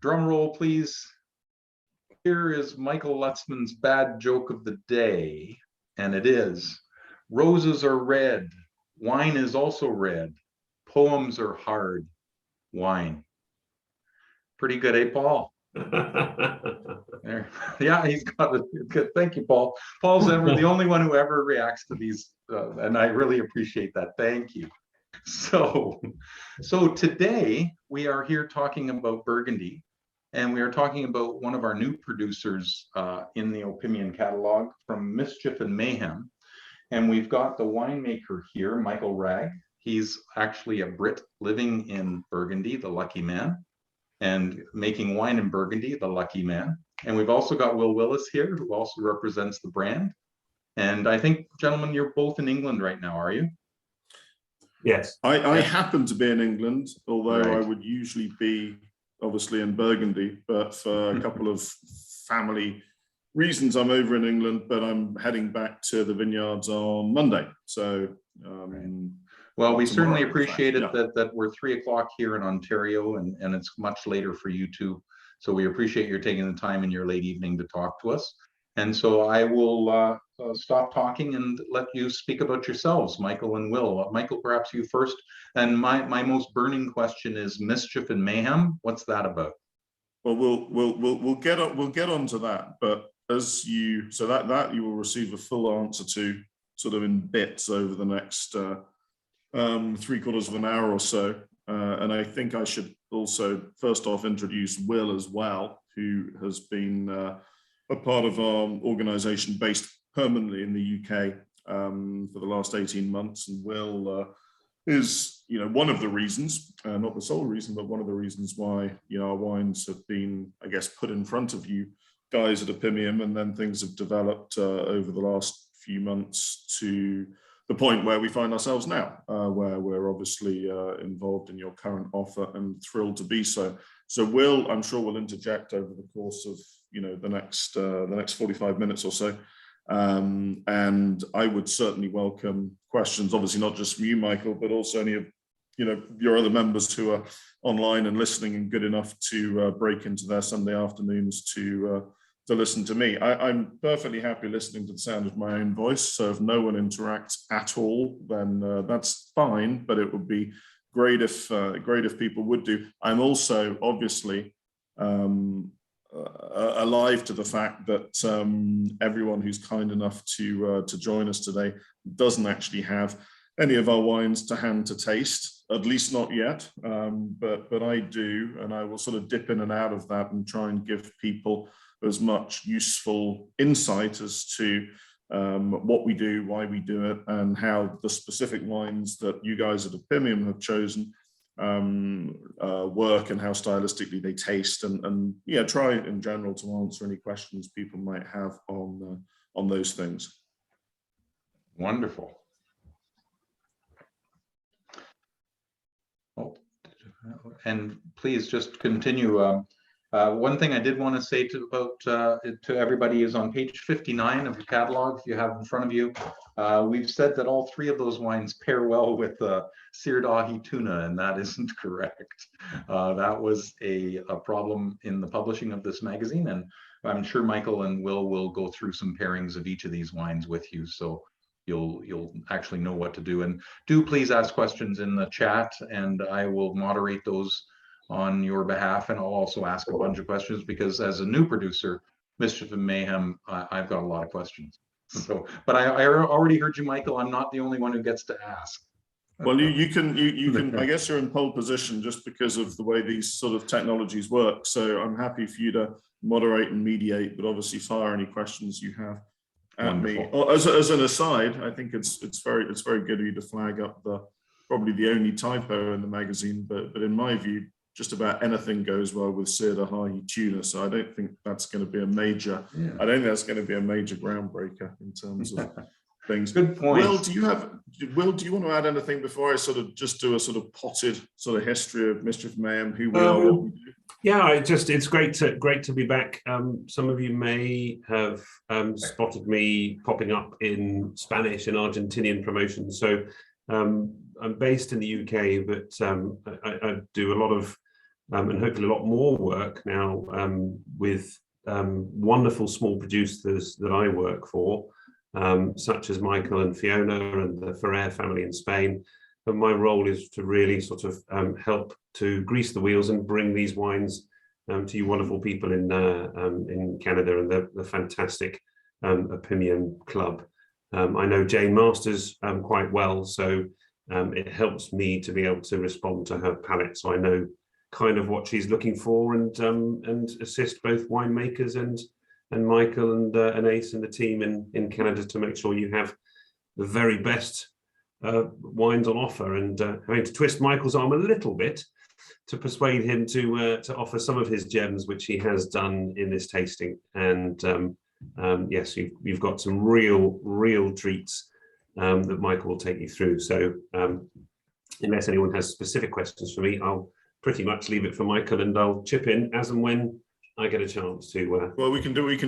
Drum roll, please. Here is Michael Lutzman's bad joke of the day, and it is, roses are red, wine is also red, poems are hard, wine. Pretty good, eh, Paul? There. Yeah, he's got it. Good. Thank you, Paul. Paul's the only one who ever reacts to these, and I really appreciate that. Thank you. So today we are here talking about Burgundy, and we are talking about one of our new producers in the Opimian catalog from Mischief and Mayhem. And we've got the winemaker here, Michael Ragg. He's actually a Brit living in Burgundy, the lucky man, and making wine in Burgundy, the lucky man. And we've also got Will Willis here, who also represents the brand. And I think, gentlemen, you're both in England right now, are you? Yes. I happen to be in England, although Right. I would usually be obviously in Burgundy, but for a couple of family reasons, I'm over in England, but I'm heading back to the vineyards on Monday. So, well, we tomorrow, certainly in fact, appreciate it yeah. that we're 3 o'clock here in Ontario, and it's much later for you too. So we appreciate your taking the time in your late evening to talk to us. And so I will stop talking and let you speak about yourselves, Michael and Will. Michael, perhaps you first. And my most burning question is Mischief and Mayhem. What's that about? Well, we'll get onto that, but as you that you will receive a full answer to sort of in bits over the next 3/4 of an hour or so. And I think I should also first off introduce Will as well, who has been a part of our organization based permanently in the UK for the last 18 months. And Will is, one of the reasons, not the sole reason, but one of the reasons why, our wines have been, I guess, put in front of you guys at Opimian, and then things have developed over the last few months to the point where we find ourselves now, where we're obviously involved in your current offer and thrilled to be so. So Will, I'm sure, will interject over the course of the next 45 minutes or so, and I would certainly welcome questions, obviously not just from you, Michael, but also any of your other members who are online and listening and good enough to break into their Sunday afternoons to listen to me. I'm perfectly happy listening to the sound of my own voice. So if no one interacts at all, then that's fine. But it would be great if people would do. I'm also obviously alive to the fact that everyone who's kind enough to join us today doesn't actually have any of our wines to hand to taste, at least not yet. But I do, and I will sort of dip in and out of that and try and give people as much useful insight as to what we do, why we do it, and how the specific wines that you guys at Opimian have chosen work and how stylistically they taste, and yeah, try in general to answer any questions people might have on those things. Wonderful. Oh, and please just continue. One thing I did want to say to everybody is on page 59 of the catalog, if you have it in front of you, we've said that all 3 of those wines pair well with seared ahi tuna, and that isn't correct. That was a problem in the publishing of this magazine, and I'm sure Michael and Will go through some pairings of each of these wines with you, so you'll actually know what to do. And do please ask questions in the chat, and I will moderate those on your behalf, and I'll also ask a bunch of questions, because as a new producer, Mischief and Mayhem, I've got a lot of questions. So, but I already heard you, Michael. I'm not the only one who gets to ask. Well, you can. I guess you're in pole position just because of the way these sort of technologies work. So I'm happy for you to moderate and mediate, but obviously fire any questions you have at Wonderful. me. As an aside, I think it's very good of you to flag up probably the only typo in the magazine, but in my view, just about anything goes well with seared ahi tuna. So I don't think that's going to be a major. Yeah. I don't think that's going to be a major groundbreaker in terms of things. Good point. Will, do you want to add anything before I sort of just do a sort of potted sort of history of Mischief Mayhem, who we are, what we do? Yeah, it's great to be back. Some of you may have spotted me popping up in Spanish and Argentinian promotions. So I'm based in the UK, but I do a lot of and hopefully a lot more work now with wonderful small producers that I work for, such as Michael and Fiona and the Ferrer family in Spain. And my role is to really sort of help to grease the wheels and bring these wines to you wonderful people in Canada and the fantastic Opinion Club. I know Jane Masters quite well, so it helps me to be able to respond to her palate, so I know kind of what she's looking for, and assist both winemakers and Michael and Ace and the team in Canada to make sure you have the very best wines on offer, and having to twist Michael's arm a little bit to persuade him to offer some of his gems, which he has done in this tasting. And yes, you've got some real treats that Michael will take you through. So unless anyone has specific questions for me, I'll pretty much leave it for Michael, and I'll chip in as and when I get a chance to. Well, we can do. If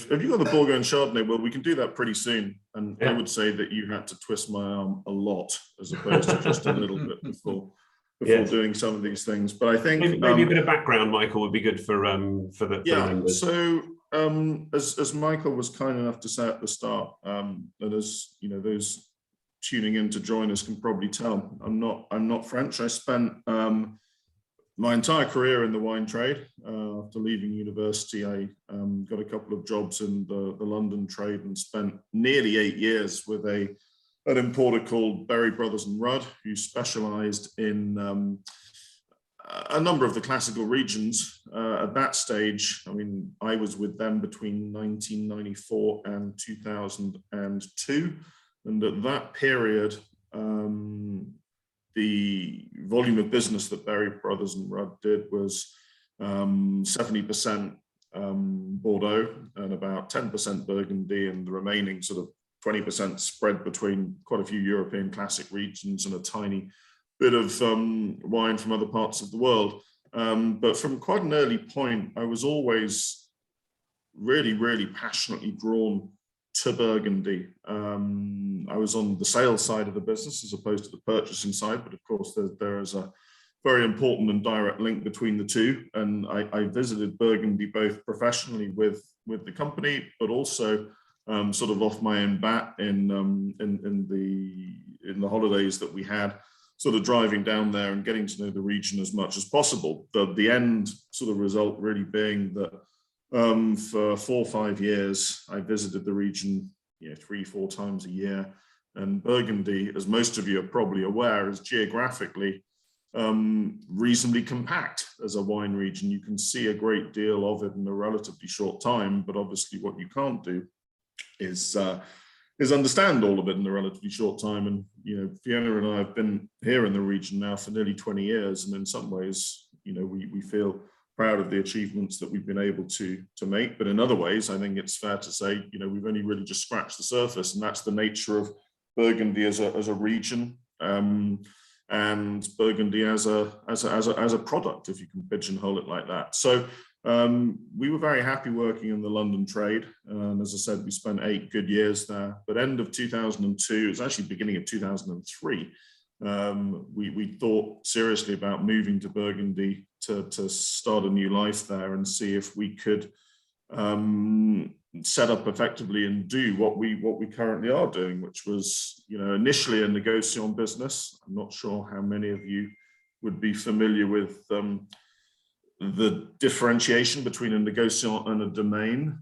you got the Bourgogne Chardonnay, well, we can do that pretty soon. And yeah. I would say that you had to twist my arm a lot, as opposed to just a little bit before yes. doing some of these things. But I think maybe a bit of background, Michael, would be good for the members. So as Michael was kind enough to say at the start, and as you know, those tuning in to join us can probably tell, I'm not French. I spent my entire career in the wine trade. After leaving university, I got a couple of jobs in the London trade and spent nearly 8 years with an importer called Berry Brothers and Rudd, who specialised in a number of the classical regions. At that stage, I mean, I was with them between 1994 and 2002. And at that period, the volume of business that Berry Brothers and Rudd did was 70% Bordeaux and about 10% Burgundy, and the remaining sort of 20% spread between quite a few European classic regions and a tiny bit of wine from other parts of the world. But from quite an early point, I was always really passionately drawn to Burgundy. I was on the sales side of the business as opposed to the purchasing side, but of course there is a very important and direct link between the two. And I visited Burgundy both professionally with the company, but also sort of off my own bat in the holidays that we had, sort of driving down there and getting to know the region as much as possible. The end sort of result really being that for 4 or 5 years, I visited the region 3-4 times a year. And Burgundy, as most of you are probably aware, is geographically reasonably compact as a wine region. You can see a great deal of it in a relatively short time, but obviously what you can't do is understand all of it in a relatively short time. And Fiona and I have been here in the region now for nearly 20 years, and in some ways, we feel proud of the achievements that we've been able to make. But in other ways, I think it's fair to say, we've only really just scratched the surface, and that's the nature of Burgundy as a region, and Burgundy as a product, if you can pigeonhole it like that. So we were very happy working in the London trade, and as I said, we spent 8 good years there. But end of 2002, it was actually beginning of 2003. We thought seriously about moving to Burgundy to start a new life there and see if we could set up effectively and do what we currently are doing, which was initially a négociant business. I'm not sure how many of you would be familiar with the differentiation between a négociant and a domaine.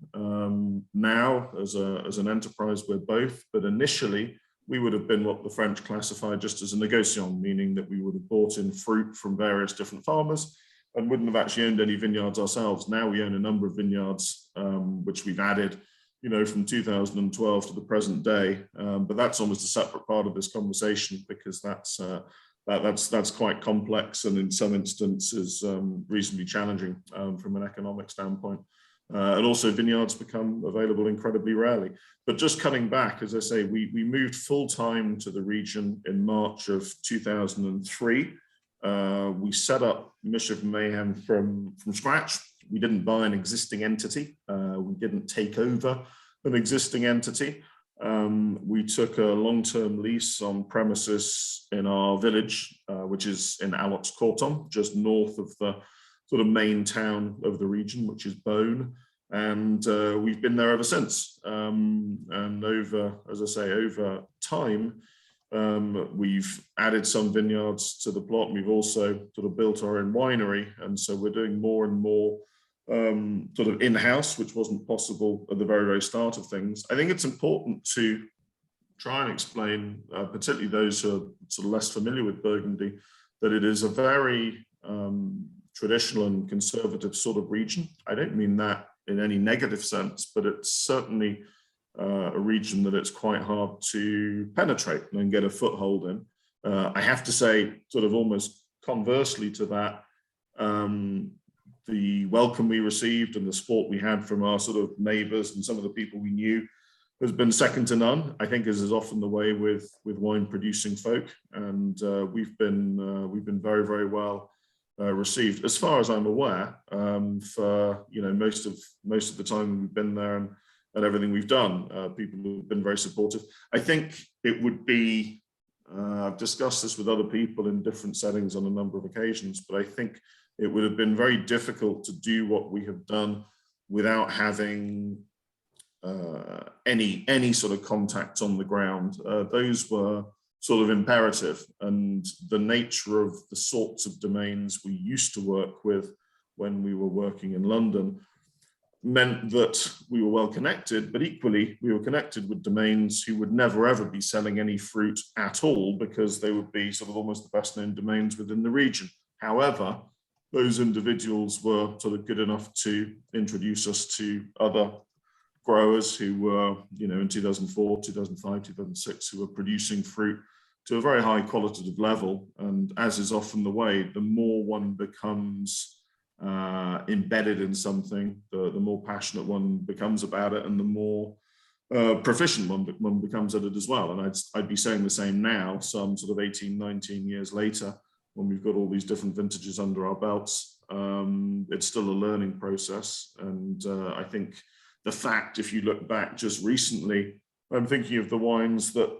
Now, as an enterprise, we're both, but initially we would have been what the French classify just as a négociant, meaning that we would have bought in fruit from various different farmers and wouldn't have actually owned any vineyards ourselves. Now we own a number of vineyards, which we've added, from 2012 to the present day. But that's almost a separate part of this conversation, because that's quite complex and in some instances reasonably challenging from an economic standpoint. And also vineyards become available incredibly rarely. But just cutting back, as I say, we moved full-time to the region in March of 2003. We set up Mischief Mayhem from scratch. We didn't buy an existing entity. We didn't take over an existing entity. we took a long-term lease on premises in our village, which is in Aloxe-Corton, just north of the sort of main town of the region, which is Beaune. And we've been there ever since. And over, as I say, over time, we've added some vineyards to the plot. We've also sort of built our own winery. And so we're doing more and more sort of in-house, which wasn't possible at the very, very start of things. I think it's important to try and explain, particularly those who are sort of less familiar with Burgundy, that it is a very traditional and conservative sort of region. I don't mean that in any negative sense, but it's certainly a region that it's quite hard to penetrate and get a foothold in. I have to say, sort of almost conversely to that, the welcome we received and the support we had from our sort of neighbours and some of the people we knew has been second to none. I think as is often the way with wine producing folk, and we've been very, very well received, as far as I'm aware, for most of the time we've been there and everything we've done. People have been very supportive. I think it would be, I've discussed this with other people in different settings on a number of occasions, but I think it would have been very difficult to do what we have done without having any sort of contact on the ground. Those were sort of imperative, and the nature of the sorts of domains we used to work with when we were working in London meant that we were well connected, but equally we were connected with domains who would never ever be selling any fruit at all, because they would be sort of almost the best known domains within the region. However, those individuals were sort of good enough to introduce us to other growers who were, in 2004, 2005, 2006, who were producing fruit to a very high qualitative level. And as is often the way, the more one becomes embedded in something, the more passionate one becomes about it, and the more proficient one becomes at it as well. And I'd be saying the same now, some sort of 18, 19 years later, when we've got all these different vintages under our belts. It's still a learning process. And I think the fact, if you look back just recently, I'm thinking of the wines that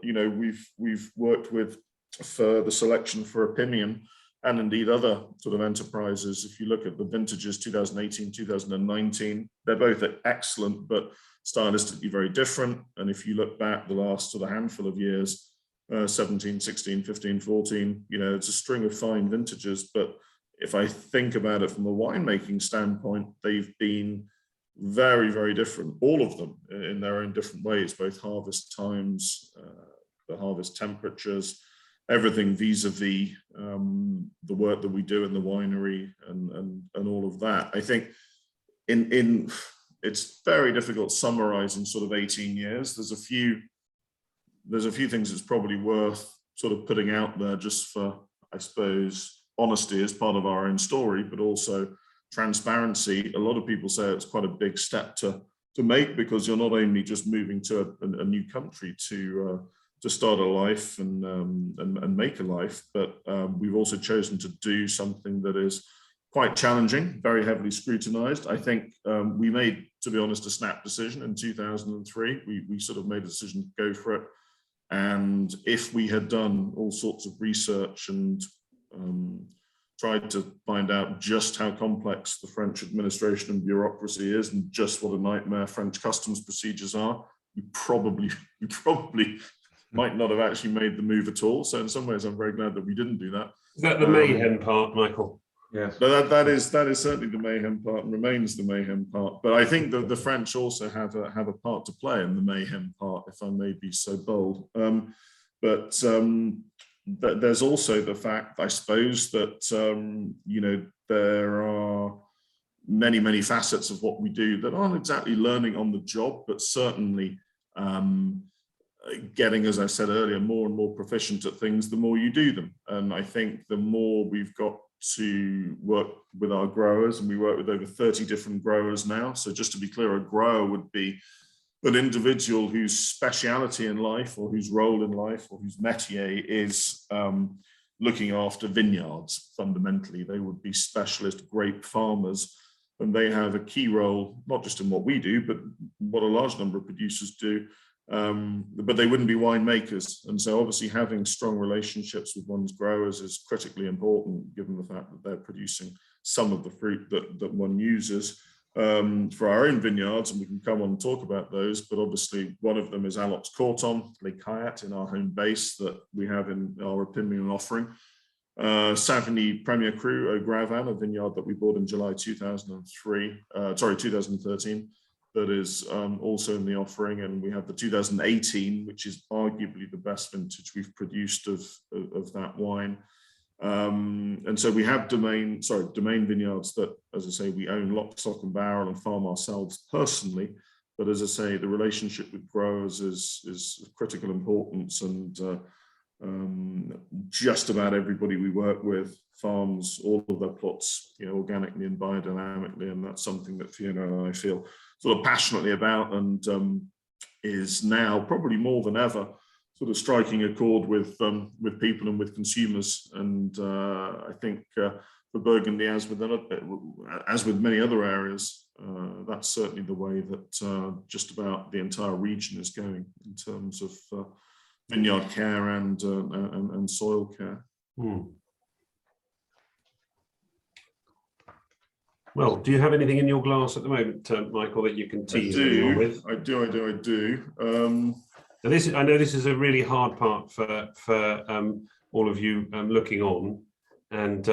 we've worked with for the selection for Opinion, and indeed other sort of enterprises. If you look at the vintages 2018, 2019, they're both excellent, but stylistically very different. And if you look back the last sort of handful of years, 17, 16, 15, 14, it's a string of fine vintages. But if I think about it from a winemaking standpoint, they've been very, very different, all of them in their own different ways, both harvest times, the harvest temperatures, everything vis-a-vis the work that we do in the winery and all of that. I think it's very difficult summarizing sort of 18 years. There's a few things that's probably worth sort of putting out there, just for, I suppose, honesty as part of our own story, but also transparency. A lot of people say it's quite a big step to make, because you're not only just moving to a new country to start a life and make a life, but we've also chosen to do something that is quite challenging, very heavily scrutinized. I think we made, to be honest, a snap decision in 2003. We sort of made a decision to go for it. And if we had done all sorts of research and tried to find out just how complex the French administration and bureaucracy is, and just what a nightmare French customs procedures are, we probably might not have actually made the move at all. So in some ways, I'm very glad that we didn't do that. Is that the mayhem part, Michael? Yes. But that is certainly the mayhem part, and remains the mayhem part. But I think that the French also have a part to play in the mayhem part, if I may be so bold. But there's also the fact, I suppose, that there are many, many facets of what we do that aren't exactly learning on the job, but certainly getting, as I said earlier, more and more proficient at things the more you do them. And I think the more we've got to work with our growers, and we work with over 30 different growers now. So just to be clear, a grower would be an individual whose speciality in life, or whose role in life, or whose métier is looking after vineyards. Fundamentally, they would be specialist grape farmers, and they have a key role, not just in what we do, but what a large number of producers do, but they wouldn't be winemakers. And so obviously having strong relationships with one's growers is critically important, given the fact that they're producing some of the fruit that one uses for our own vineyards, and we can come on and talk about those. But obviously one of them is Aloxe-Corton, Les Cayat, in our home base that we have in our Opinion offering. Savigny Premier Cru au Gravan, a vineyard that we bought in July 2013, that is also in the offering. And we have the 2018, which is arguably the best vintage we've produced of that wine. And so we have Domaine vineyards that, as I say, we own lock, stock and barrel and farm ourselves personally. But as I say, the relationship with growers is of critical importance, and just about everybody we work with farms all of their plots, organically and biodynamically, and that's something that Fiona and I feel sort of passionately about, and is now probably more than ever sort of striking a chord with people and with consumers. And I think for Burgundy, as with many other areas, that's certainly the way that just about the entire region is going in terms of vineyard care and soil care. Well, do you have anything in your glass at the moment, Michael, that you can tease anyone with? I do. Now I know this is a really hard part for all of you looking on, and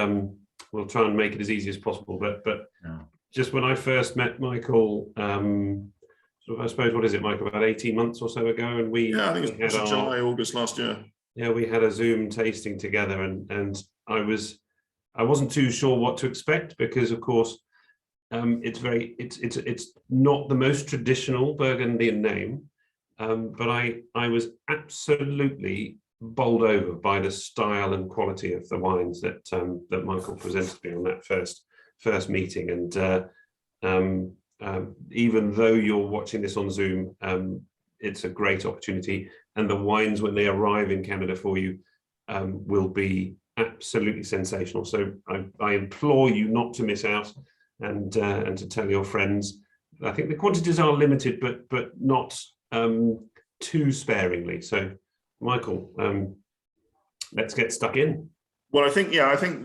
we'll try and make it as easy as possible. But yeah. Just when I first met Michael, sort of, I suppose, what is it, Michael, about 18 months or so ago, and I think it was July, August last year. Yeah, we had a Zoom tasting together, and I wasn't too sure what to expect, because of course it's not the most traditional Burgundian name. But I was absolutely bowled over by the style and quality of the wines that Michael presented me on that first meeting. And even though you're watching this on Zoom, it's a great opportunity. And the wines, when they arrive in Canada for you, will be absolutely sensational. So I implore you not to miss out, and to tell your friends. I think the quantities are limited, but not too sparingly. So, Michael, let's get stuck in. Well, I think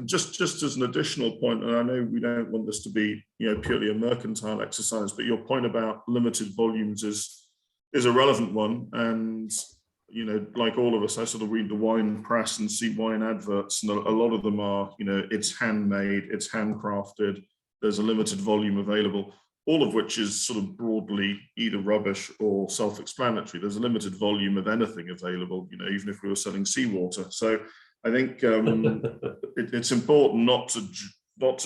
just as an additional point, and I know we don't want this to be purely a mercantile exercise, but your point about limited volumes is a relevant one. And like all of us, I sort of read the wine press and see wine adverts, and a lot of them are it's handmade, it's handcrafted, there's a limited volume available. All of which is sort of broadly either rubbish or self-explanatory. There's a limited volume of anything available, even if we were selling seawater. So I think it's important not to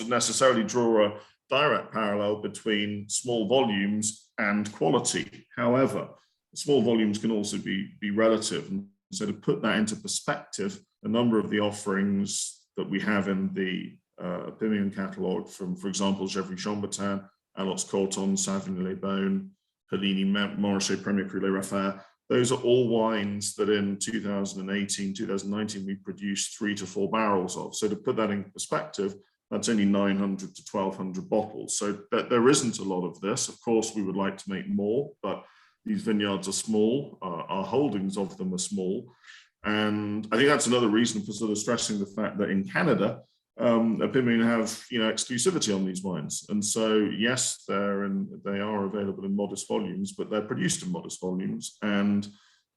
necessarily draw a direct parallel between small volumes and quality. However, small volumes can also be relative. And so to put that into perspective, a number of the offerings that we have in the Opinion catalogue from, for example, Gevrey-Chambertin, Aloxe-Corton, Savigny-les-Beaunes, Hellini, Montrachet, Premier Cru, Les Raffins. Those are all wines that in 2018, 2019, we produced 3 to 4 barrels of. So to put that in perspective, that's only 900 to 1,200 bottles. So there isn't a lot of this. Of course, we would like to make more, but these vineyards are small. Our holdings of them are small. And I think that's another reason for sort of stressing the fact that in Canada, Opinion have exclusivity on these wines, and so yes, they are available in modest volumes, but they're produced in modest volumes, and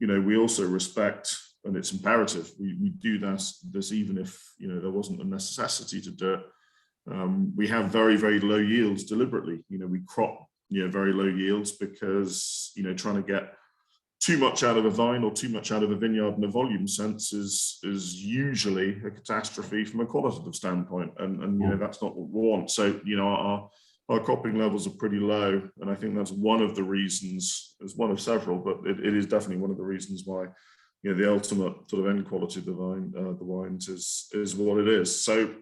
we also respect, and it's imperative we do this even if there wasn't a necessity to do it. We have very, very low yields deliberately. We crop very low yields because trying to get too much out of a vine or too much out of a vineyard in a volume sense is usually a catastrophe from a qualitative standpoint, and that's not what we want. So our cropping levels are pretty low, and I think that's one of the reasons. It's one of several, but it is definitely one of the reasons why the ultimate sort of end quality of the wines is what it is. So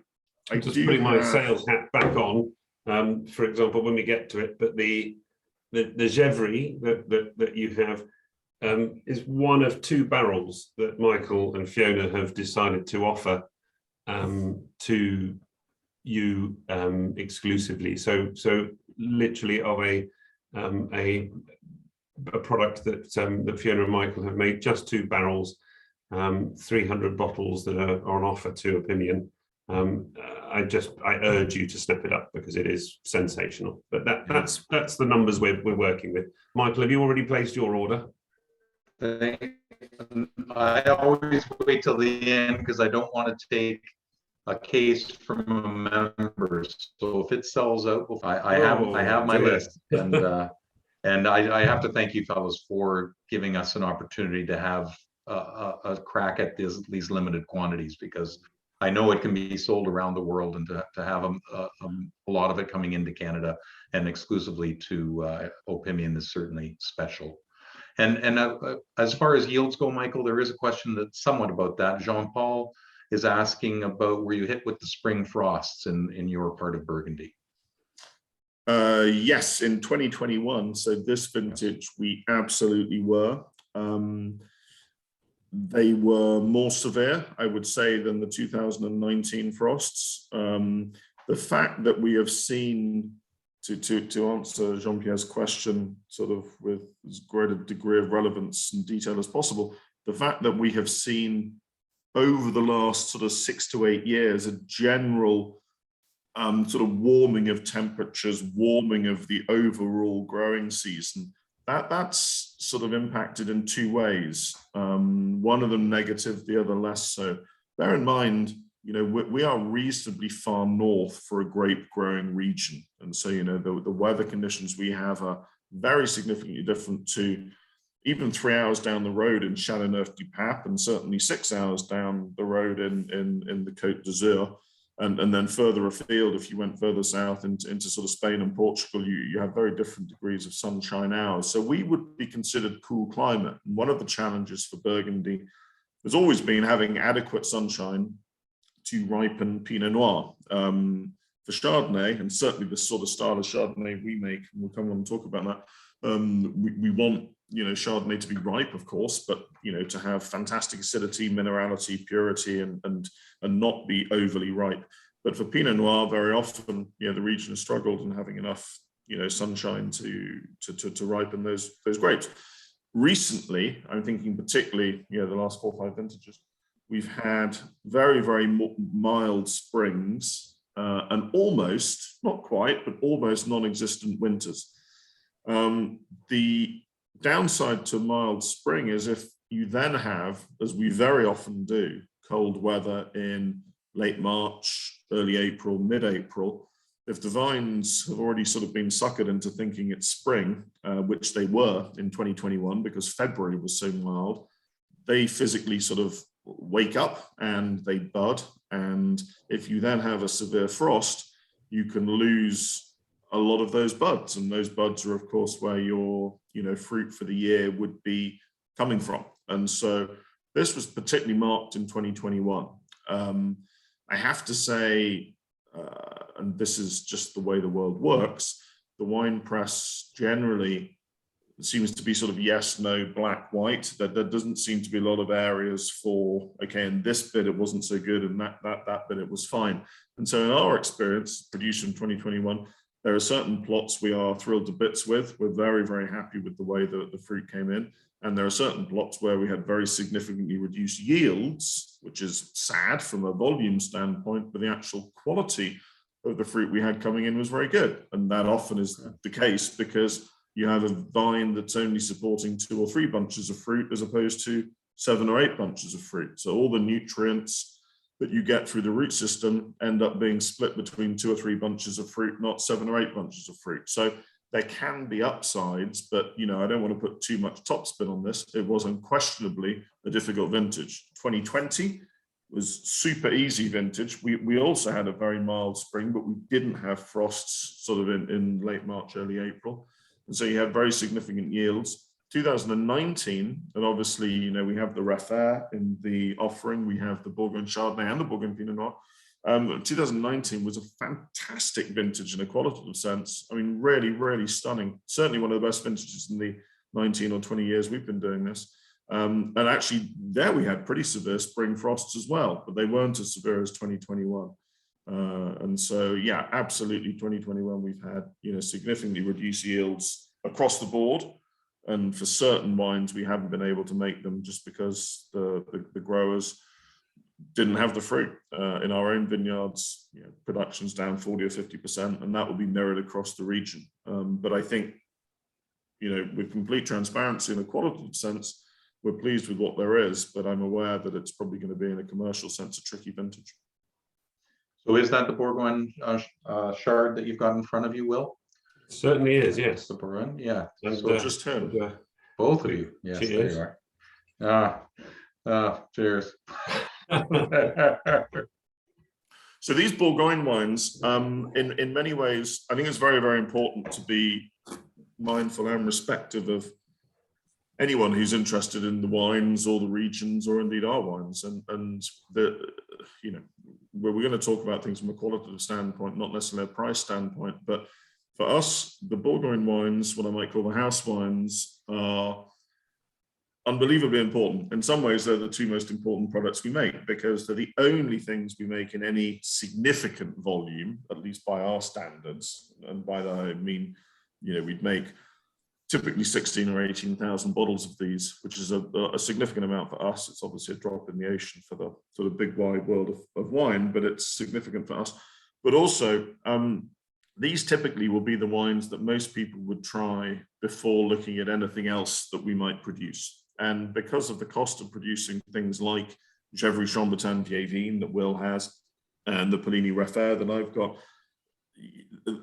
I'm just putting my sales hat back on, for example, when we get to it, but the Gevrey that you have is one of 2 barrels that Michael and Fiona have decided to offer to you exclusively. So literally of a a product that that Fiona and Michael have made, just 2 barrels, 300 bottles that are on offer to Opinion. I urge you to snap it up because it is sensational. But that's the numbers we're working with. Michael, have you already placed your order? I always wait till the end because I don't want to take a case from a member. So if it sells out, I have my list, and I have to thank you fellows for giving us an opportunity to have a crack at these limited quantities, because I know it can be sold around the world, and to have a lot of it coming into Canada and exclusively to Opinion is certainly special. And as far as yields go, Michael, there is a question that's somewhat about that. Jean-Paul is asking about, were you hit with the spring frosts in your part of Burgundy? Yes, in 2021. So this vintage, we absolutely were. They were more severe, I would say, than the 2019 frosts. The fact that we have seen, to answer Jean-Pierre's question sort of with as great a degree of relevance and detail as possible, the fact that we have seen over the last sort of 6 to 8 years a general sort of warming of temperatures, warming of the overall growing season, that's sort of impacted in 2 ways. One of them negative, the other less so. Bear in mind, you know, we are reasonably far north for a grape growing region. And so, you know, the weather conditions we have are very significantly different to even 3 hours down the road in Châteauneuf-du-Pape, and certainly 6 hours down the road in the Côte d'Azur. And then further afield, if you went further south into sort of Spain and Portugal, you have very different degrees of sunshine hours. So we would be considered cool climate. And one of the challenges for Burgundy has always been having adequate sunshine to ripen Pinot Noir. For Chardonnay, and certainly the sort of style of Chardonnay we make, and we'll come on and talk about that, we want, you know, Chardonnay to be ripe, of course, but, you know, to have fantastic acidity, minerality, purity, and not be overly ripe. But for Pinot Noir, very often, you know, the region has struggled in having enough, you know, sunshine to ripen those grapes. Recently, I'm thinking particularly, you know, the last 4 or 5 vintages, we've had very, very mild springs and almost, not quite, but almost non-existent winters. The downside to mild spring is if you then have, as we very often do, cold weather in late March, early April, mid-April, if the vines have already sort of been suckered into thinking it's spring, which they were in 2021 because February was so mild, they physically sort of wake up and they bud. And if you then have a severe frost, you can lose a lot of those buds. And those buds are, of course, where your, you know, fruit for the year would be coming from. And so this was particularly marked in 2021. I have to say, and this is just the way the world works, the wine press generally seems to be sort of yes, no, black, white. That there doesn't seem to be a lot of areas for, okay, in this bit it wasn't so good, and that bit it was fine. And so in our experience, produced in 2021, there are certain plots we are thrilled to bits with. We're very, very happy with the way that the fruit came in. And there are certain plots where we had very significantly reduced yields, which is sad from a volume standpoint, but the actual quality of the fruit we had coming in was very good. And that often is the case because you have a vine that's only supporting 2 or 3 bunches of fruit as opposed to 7 or 8 bunches of fruit. So all the nutrients that you get through the root system end up being split between 2 or 3 bunches of fruit, not 7 or 8 bunches of fruit. So there can be upsides, but, you know, I don't want to put too much topspin on this. It was unquestionably a difficult vintage. 2020 was super easy vintage. We also had a very mild spring, but we didn't have frosts sort of in late March, early April. And so you had very significant yields. 2019, and obviously, you know, we have the Raffaire in the offering. We have the Bourgogne Chardonnay and the Bourgogne Pinot Noir. 2019 was a fantastic vintage in a qualitative sense. I mean, really, really stunning. Certainly one of the best vintages in the 19 or 20 years we've been doing this. And actually there we had pretty severe spring frosts as well, but they weren't as severe as 2021. And so, yeah, absolutely 2021, we've had, you know, significantly reduced yields across the board. And for certain wines, we haven't been able to make them just because the growers didn't have the fruit. In our own vineyards, production's down 40 or 50%, and that will be mirrored across the region. But I think, with complete transparency in a qualitative sense, we're pleased with what there is, but I'm aware that it's probably going to be, in a commercial sense, a tricky vintage. So is that the Bourgogne Chard that you've got in front of you, Will? It certainly is, yes. The Bourgogne, yeah. And, So just him. Both of you. Yes, cheers. there you are. Cheers. So these Bourgogne wines, in many ways, I think it's very, very important to be mindful and respectful of anyone who's interested in the wines or the regions, or indeed our wines. And where we're going to talk about things from a qualitative standpoint, not necessarily a price standpoint, but for us, the Bourgogne wines, what I might call the house wines, are unbelievably important. In some ways, they're the two most important products we make, because they're the only things we make in any significant volume, at least by our standards. And by that I mean, we'd make typically 16 or 18,000 bottles of these, which is a significant amount for us. It's obviously a drop in the ocean for the sort of big wide world of wine, but it's significant for us. But also, these typically will be the wines that most people would try before looking at anything else that we might produce. And because of the cost of producing things like Gevrey Chambertin Vieillevin that Will has, and the Polini Refer that I've got,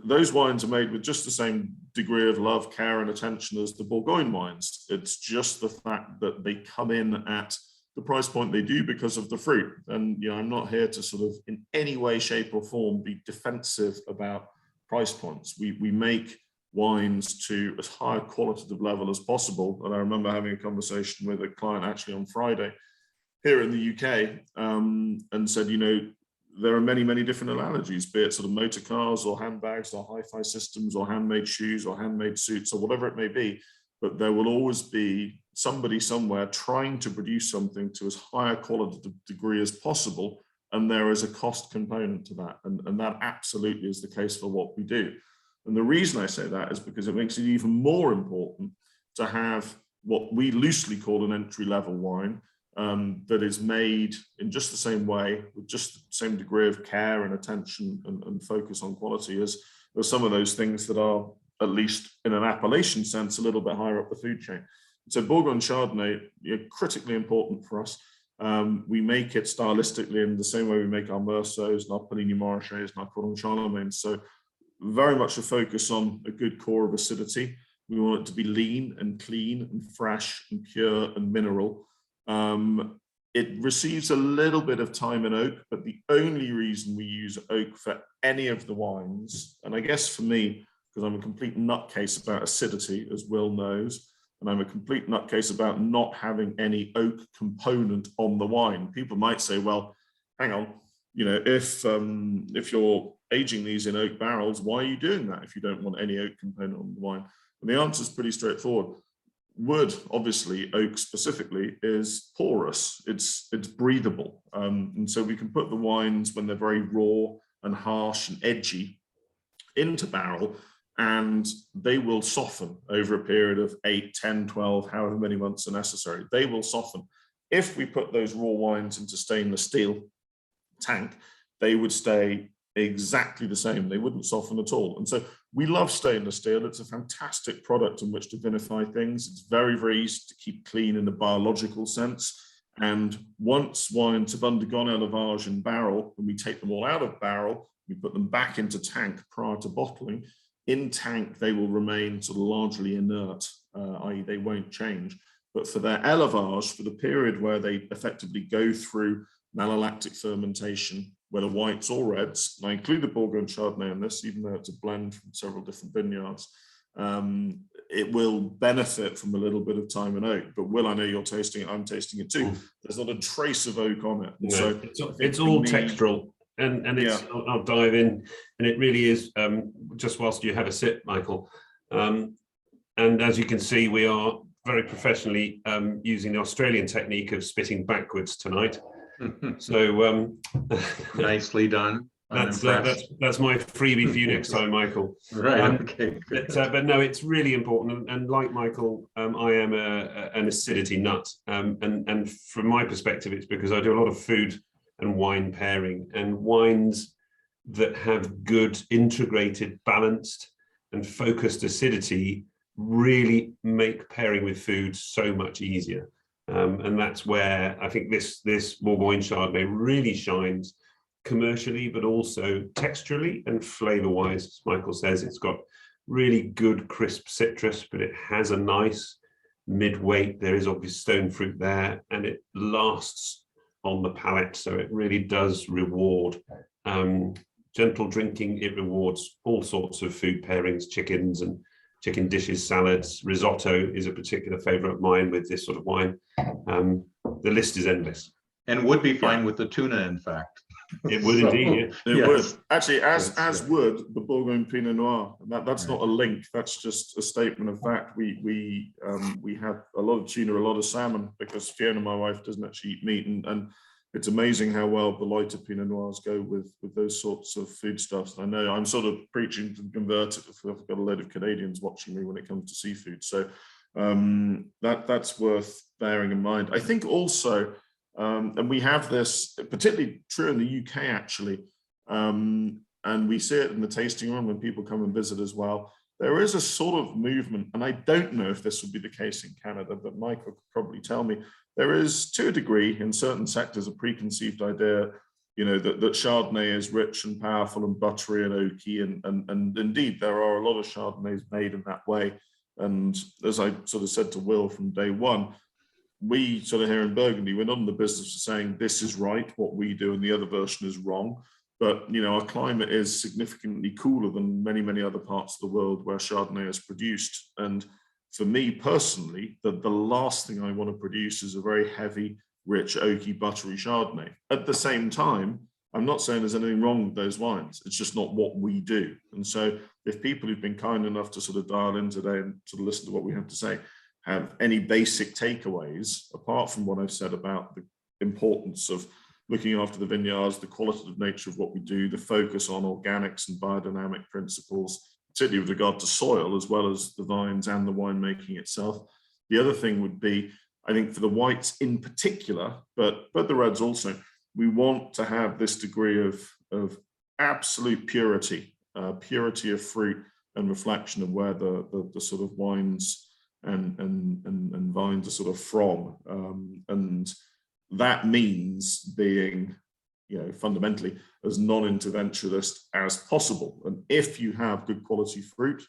those wines are made with just the same degree of love, care, and attention as the Bourgogne wines. It's just the fact that they come in at the price point they do because of the fruit. And I'm not here to sort of in any way, shape, or form be defensive about price points. We make wines to as high a qualitative level as possible. And I remember having a conversation with a client actually on Friday here in the UK, and said, there are many, many different analogies, be it sort of motor cars or handbags or hi-fi systems or handmade shoes or handmade suits or whatever it may be. But there will always be somebody somewhere trying to produce something to as high a qualitative degree as possible. And there is a cost component to that. And that absolutely is the case for what we do. And the reason I say that is because it makes it even more important to have what we loosely call an entry-level wine, that is made in just the same way, with just the same degree of care and attention and focus on quality as some of those things that are, at least in an appellation sense, a little bit higher up the food chain. So Bourgogne Chardonnay, critically important for us. We make it stylistically in the same way we make our Meursaults and our Polini Montrachets and our Cordon Charlemagne. So very much a focus on a good core of acidity. We want it to be lean and clean and fresh and pure and mineral. It receives a little bit of time in oak, but the only reason we use oak for any of the wines, and I guess for me, because I'm a complete nutcase about acidity, as Will knows, and I'm a complete nutcase about not having any oak component on the wine. People might say, well, hang on, if you're aging these in oak barrels, why are you doing that if you don't want any oak component on the wine? And the answer is pretty straightforward. Wood, obviously, oak specifically, is porous. It's breathable. And so we can put the wines when they're very raw and harsh and edgy into barrel, and they will soften over a period of 8, 10, 12, however many months are necessary. They will soften. If we put those raw wines into stainless steel tank, they would stay exactly the same. They wouldn't soften at all. And so we love stainless steel. It's a fantastic product in which to vinify things. It's very, very easy to keep clean in a biological sense. And once wines have undergone élevage in barrel, when we take them all out of barrel, we put them back into tank prior to bottling. In tank, they will remain sort of largely inert, i.e. they won't change. But for their élevage, for the period where they effectively go through malolactic fermentation, whether whites or reds, and I include the Bourgogne Chardonnay in this, even though it's a blend from several different vineyards, it will benefit from a little bit of time in oak. But Will, I know you're tasting it, I'm tasting it too. There's not a trace of oak on it. No, so it's all textural. And it's, yeah. I'll dive in, and it really is, just whilst you have a sip, Michael. And as you can see, we are very professionally using the Australian technique of spitting backwards tonight. So nicely done. I'm That's impressed. that's my freebie for you next time, Michael. Right. Okay. Good. But no, it's really important. And like Michael, I am an acidity nut. And from my perspective, it's because I do a lot of food and wine pairing, and wines that have good integrated, balanced, and focused acidity really make pairing with food so much easier. And that's where I think this Bourgogne Chardonnay really shines commercially, but also texturally and flavor-wise. As Michael says, it's got really good crisp citrus, but it has a nice mid-weight. There is obviously stone fruit there, and it lasts on the palate, so it really does reward gentle drinking. It rewards all sorts of food pairings, chickens and chicken dishes, salads. Risotto is a particular favorite of mine with this sort of wine. The list is endless. And would be fine with the tuna, in fact. It would indeed, yeah. It would. Actually, as would the Bourgogne Pinot Noir. That's Right. not a link. That's just a statement of fact. We have a lot of tuna, a lot of salmon, because Fiona, my wife, doesn't actually eat meat, and it's amazing how well the lighter Pinot Noirs go with those sorts of foodstuffs. I know I'm sort of preaching to the converted. I've got a load of Canadians watching me when it comes to seafood, so that's worth bearing in mind. I think also. And we have this particularly true in the UK, actually, and we see it in the tasting room when people come and visit as well. There is a sort of movement, and I don't know if this would be the case in Canada, but Michael could probably tell me. There is, to a degree, in certain sectors, a preconceived idea, that Chardonnay is rich and powerful and buttery and oaky, and indeed there are a lot of Chardonnays made in that way. And as I sort of said to Will from day one, we sort of here in Burgundy, we're not in the business of saying this is right, what we do, and the other version is wrong. But, our climate is significantly cooler than many, many other parts of the world where Chardonnay is produced. And for me personally, the last thing I want to produce is a very heavy, rich, oaky, buttery Chardonnay. At the same time, I'm not saying there's anything wrong with those wines. It's just not what we do. And so if people who've been kind enough to sort of dial in today and sort of listen to what we have to say, have any basic takeaways, apart from what I've said about the importance of looking after the vineyards, the qualitative nature of what we do, the focus on organics and biodynamic principles, particularly with regard to soil, as well as the vines and the winemaking itself. The other thing would be, I think for the whites in particular, but the reds also, we want to have this degree of absolute purity, purity of fruit and reflection of where the sort of wines and vines are sort of from, and that means being, fundamentally as non-interventionist as possible. And if you have good quality fruit,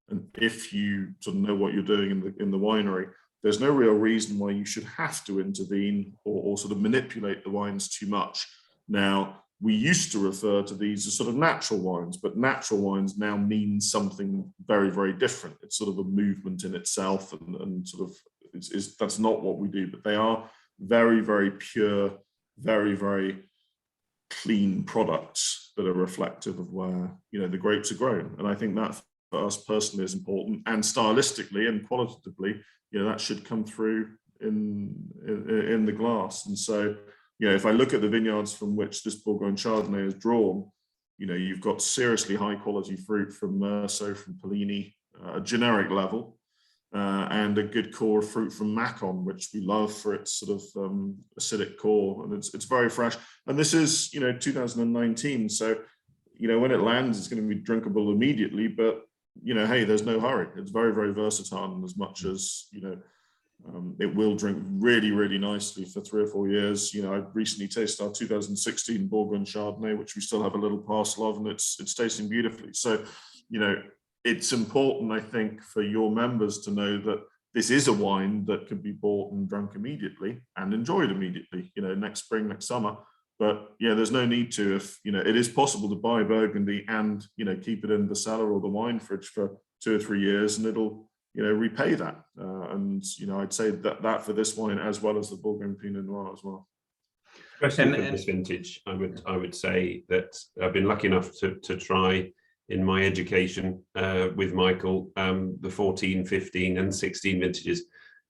and if you sort of know what you're doing in the winery, there's no real reason why you should have to intervene or sort of manipulate the wines too much. Now, we used to refer to these as sort of natural wines, but natural wines now mean something very, very different. It's sort of a movement in itself, and sort of that's not what we do, but they are very, very pure, very, very clean products that are reflective of where, the grapes are grown. And I think that for us personally is important, and stylistically and qualitatively, that should come through in the glass. And so, if I look at the vineyards from which this Bourgogne Chardonnay is drawn, you've got seriously high quality fruit from Meursault, from Polini, a generic level, and a good core of fruit from Macon, which we love for its sort of acidic core, and it's very fresh. And this is 2019, so when it lands, it's going to be drinkable immediately. But hey, there's no hurry. It's very, very versatile, and as much as it will drink really, really nicely for 3 or 4 years. I recently tasted our 2016 Bourgogne Chardonnay, which we still have a little parcel of, and it's tasting beautifully. So, it's important, I think, for your members to know that this is a wine that can be bought and drunk immediately and enjoyed immediately, next spring, next summer. But yeah, there's no need to, if, it is possible to buy Burgundy and, keep it in the cellar or the wine fridge for 2 or 3 years, and it'll, repay that. And, I'd say that for this wine, as well as the Bourgogne Pinot Noir as well. Especially for this vintage, I would say that I've been lucky enough to try in my education with Michael the 14, 15 and 16 vintages,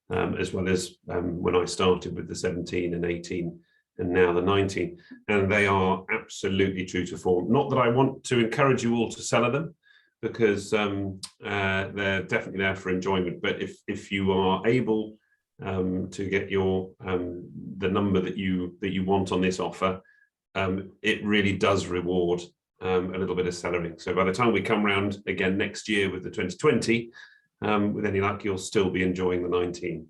as well as when I started with the 17 and 18 and now the 19, and they are absolutely true to form. Not that I want to encourage you all to cellar them, because they're definitely there for enjoyment. But if you are able to get your the number that you want on this offer, it really does reward a little bit of cellaring. So by the time we come round again next year with the 2020, with any luck, you'll still be enjoying the 19.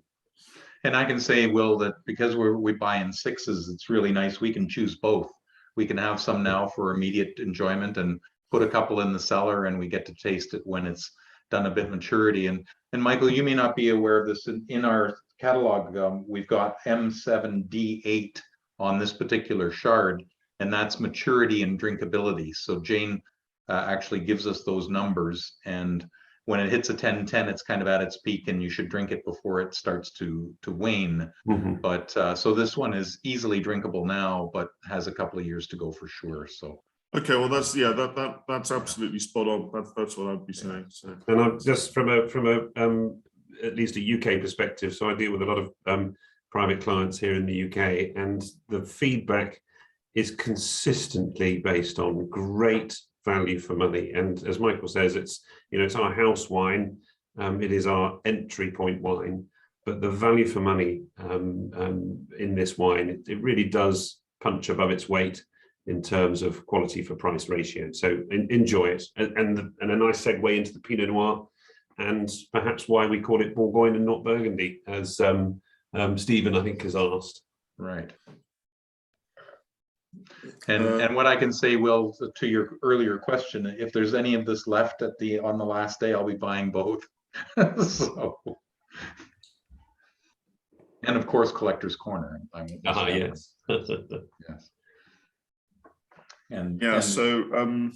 And I can say, Will, that because we buy in sixes, it's really nice. We can choose both. We can have some now for immediate enjoyment and put a couple in the cellar, and we get to taste it when it's done a bit maturity. And Michael, you may not be aware of this. In our catalog, we've got M7D8 on this particular shard, and that's maturity and drinkability. So Jane actually gives us those numbers, and when it hits a 10-10, it's kind of at its peak, and you should drink it before it starts to wane. But so this one is easily drinkable now, but has a couple of years to go for sure. So okay, well that's that's absolutely spot on. That's what I'd be saying. So. And I'm just from a at least a UK perspective. So I deal with a lot of private clients here in the UK, and the feedback is consistently based on great value for money. And as Michael says, it's our house wine, it is our entry point wine, but the value for money in this wine, it really does punch above its weight in terms of quality for price ratio. So enjoy it, and a nice segue into the Pinot Noir, and perhaps why we call it Bourgogne and not Burgundy, as Stephen I think has asked. right. And what I can say, Will, to your earlier question, if there's any of this left on the last day, I'll be buying both. So, and of course, Collector's Corner. Yes. Yes. And so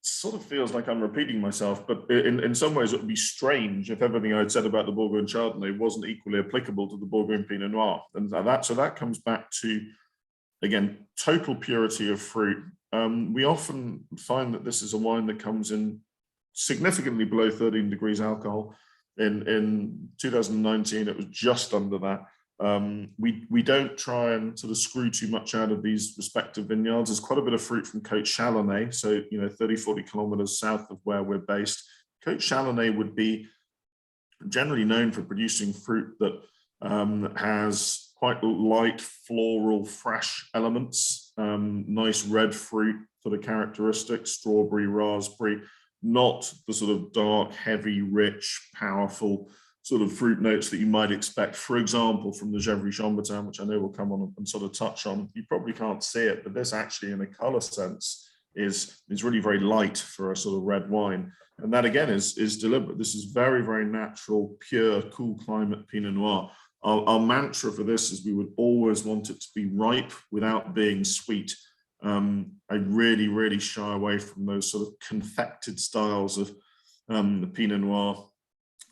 sort of feels like I'm repeating myself, but in some ways it would be strange if everything I'd said about the Bourgogne Chardonnay wasn't equally applicable to the Bourgogne Pinot Noir. And that comes back to, again, total purity of fruit. We often find that this is a wine that comes in significantly below 13 degrees alcohol. In 2019, it was just under that. We don't try and sort of screw too much out of these respective vineyards. There's quite a bit of fruit from Côte Chalonnais, so 30-40 kilometers south of where we're based. Côte Chalonnais would be generally known for producing fruit that has quite light floral fresh elements, nice red fruit sort of characteristics, strawberry, raspberry, not the sort of dark, heavy, rich, powerful sort of fruit notes that you might expect, for example, from the Gevrey-Chambertin, which I know we'll come on and sort of touch on. You probably can't see it, but this actually, in a color sense, is really very light for a sort of red wine. And that, again, is deliberate. This is very, very natural, pure, cool climate Pinot Noir. Our mantra for this is we would always want it to be ripe without being sweet. I really, really shy away from those sort of confected styles of the Pinot Noir.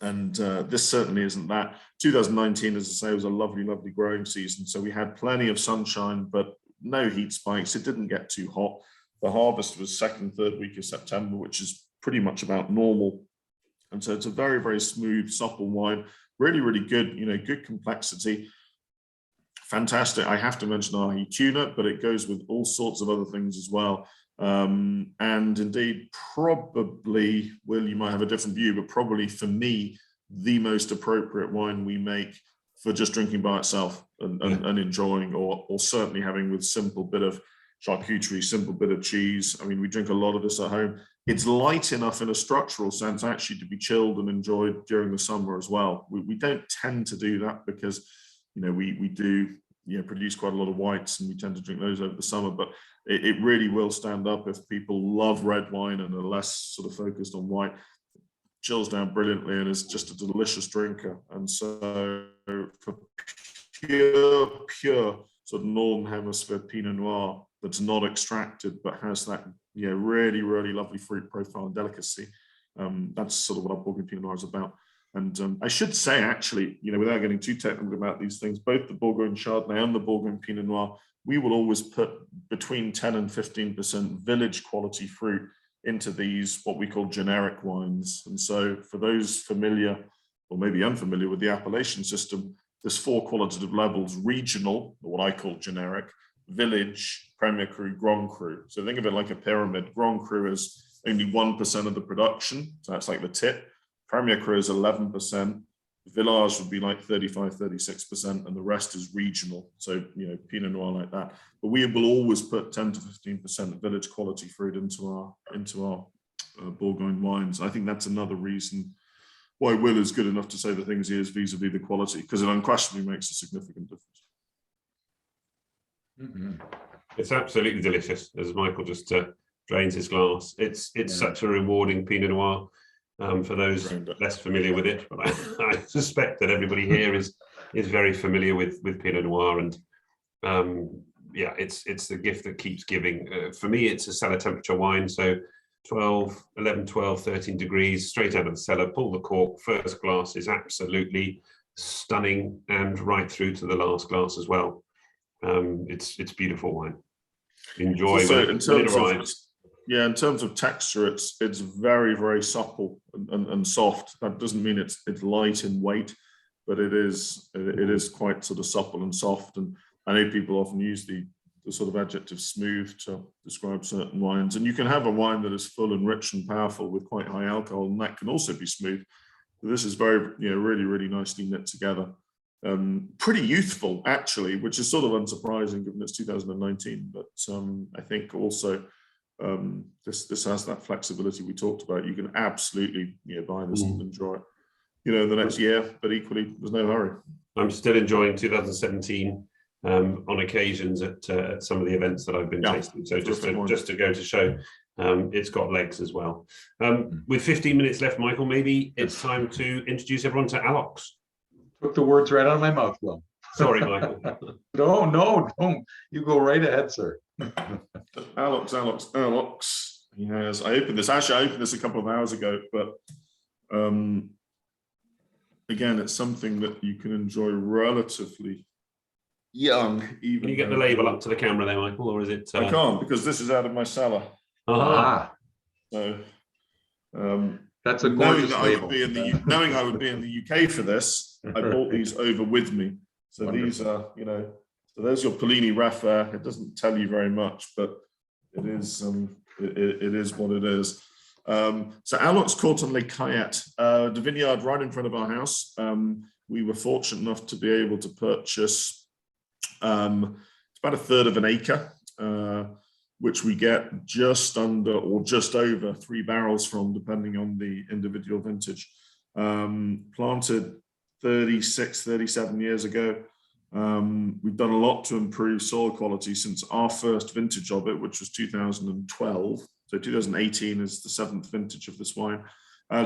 And this certainly isn't that. 2019, as I say, was a lovely, lovely growing season. So we had plenty of sunshine, but no heat spikes. It didn't get too hot. The harvest was second, third week of September, which is pretty much about normal. And so it's a very, very smooth, supple wine. Really, really good, good complexity. Fantastic. I have to mention Ahi tuna, but it goes with all sorts of other things as well. And indeed, probably, Will, you might have a different view, but probably for me, the most appropriate wine we make for just drinking by itself and enjoying, or certainly having with simple bit of charcuterie, simple bit of cheese. I mean, we drink a lot of this at home. It's light enough in a structural sense actually to be chilled and enjoyed during the summer as well. We don't tend to do that because, we do produce quite a lot of whites, and we tend to drink those over the summer, but it really will stand up if people love red wine and are less sort of focused on white. Chills down brilliantly and is just a delicious drinker. And so for pure sort of Northern Hemisphere Pinot Noir that's not extracted but has that really, really lovely fruit profile and delicacy, that's sort of what our Bourgogne Pinot Noir is about. And I should say, actually, without getting too technical about these things, both the Bourgogne Chardonnay and the Bourgogne Pinot Noir, we will always put between 10 and 15% village quality fruit into these, what we call generic wines. And so for those familiar or maybe unfamiliar with the appellation system, there's 4 qualitative levels: regional, or what I call generic, village, Premier Cru, Grand Cru. So think of it like a pyramid. Grand Cru is only 1% of the production, so that's like the tip. Premier Cru is 11%. Village would be like 35, 36%, and the rest is regional. So, you know, Pinot Noir like that. But we will always put 10 to 15% village quality fruit into our Bourgogne wines. I think that's another reason why Will is good enough to say the things he is vis-a-vis the quality, because it unquestionably makes a significant difference. Mm-hmm. It's absolutely delicious, as Michael just drains his glass. It's such a rewarding Pinot Noir. For those less familiar with it, but I suspect that everybody here is very familiar with Pinot Noir, and yeah, it's the gift that keeps giving. For me, it's a cellar temperature wine, so 11, 12, 13 degrees, straight out of the cellar, pull the cork, first glass is absolutely stunning, and right through to the last glass as well. It's beautiful wine. Enjoy so when it arrives. Yeah, in terms of texture, it's very, very supple and soft. That doesn't mean it's light in weight, but it is quite sort of supple and soft. And I know people often use the sort of adjective smooth to describe certain wines. And you can have a wine that is full and rich and powerful with quite high alcohol, and that can also be smooth. But this is very, really, really nicely knit together. Pretty youthful, actually, which is sort of unsurprising given it's 2019. But I think also this has that flexibility we talked about. You can absolutely buy this and enjoy it, the next year, but equally there's no hurry. I'm still enjoying 2017 on occasions at some of the events that I've been tasting. So just to go to show it's got legs as well. With 15 minutes left, Michael, maybe it's time to introduce everyone to Aloxe. Took the words right out of my mouth, Will. Sorry, Michael. No, don't. You go right ahead, sir. Aloxe. Yes, I opened this a couple of hours ago, but again, it's something that you can enjoy relatively young. Even can you get the label up to the camera there, Michael, or is it? I can't, because this is out of my cellar. So that's a gorgeous label. Knowing I would be in the UK for this, I brought these over with me. So wonderful. These are, so there's your Polini Raffa. It doesn't tell you very much, but it is it is what it is. So Aloxe-Corton Les Caillettes, the vineyard right in front of our house. We were fortunate enough to be able to purchase it's about a third of an acre, which we get just under or just over 3 barrels from, depending on the individual vintage. Planted 36, 37 years ago. We've done a lot to improve soil quality since our first vintage of it, which was 2012. So 2018 is the 7th vintage of this wine.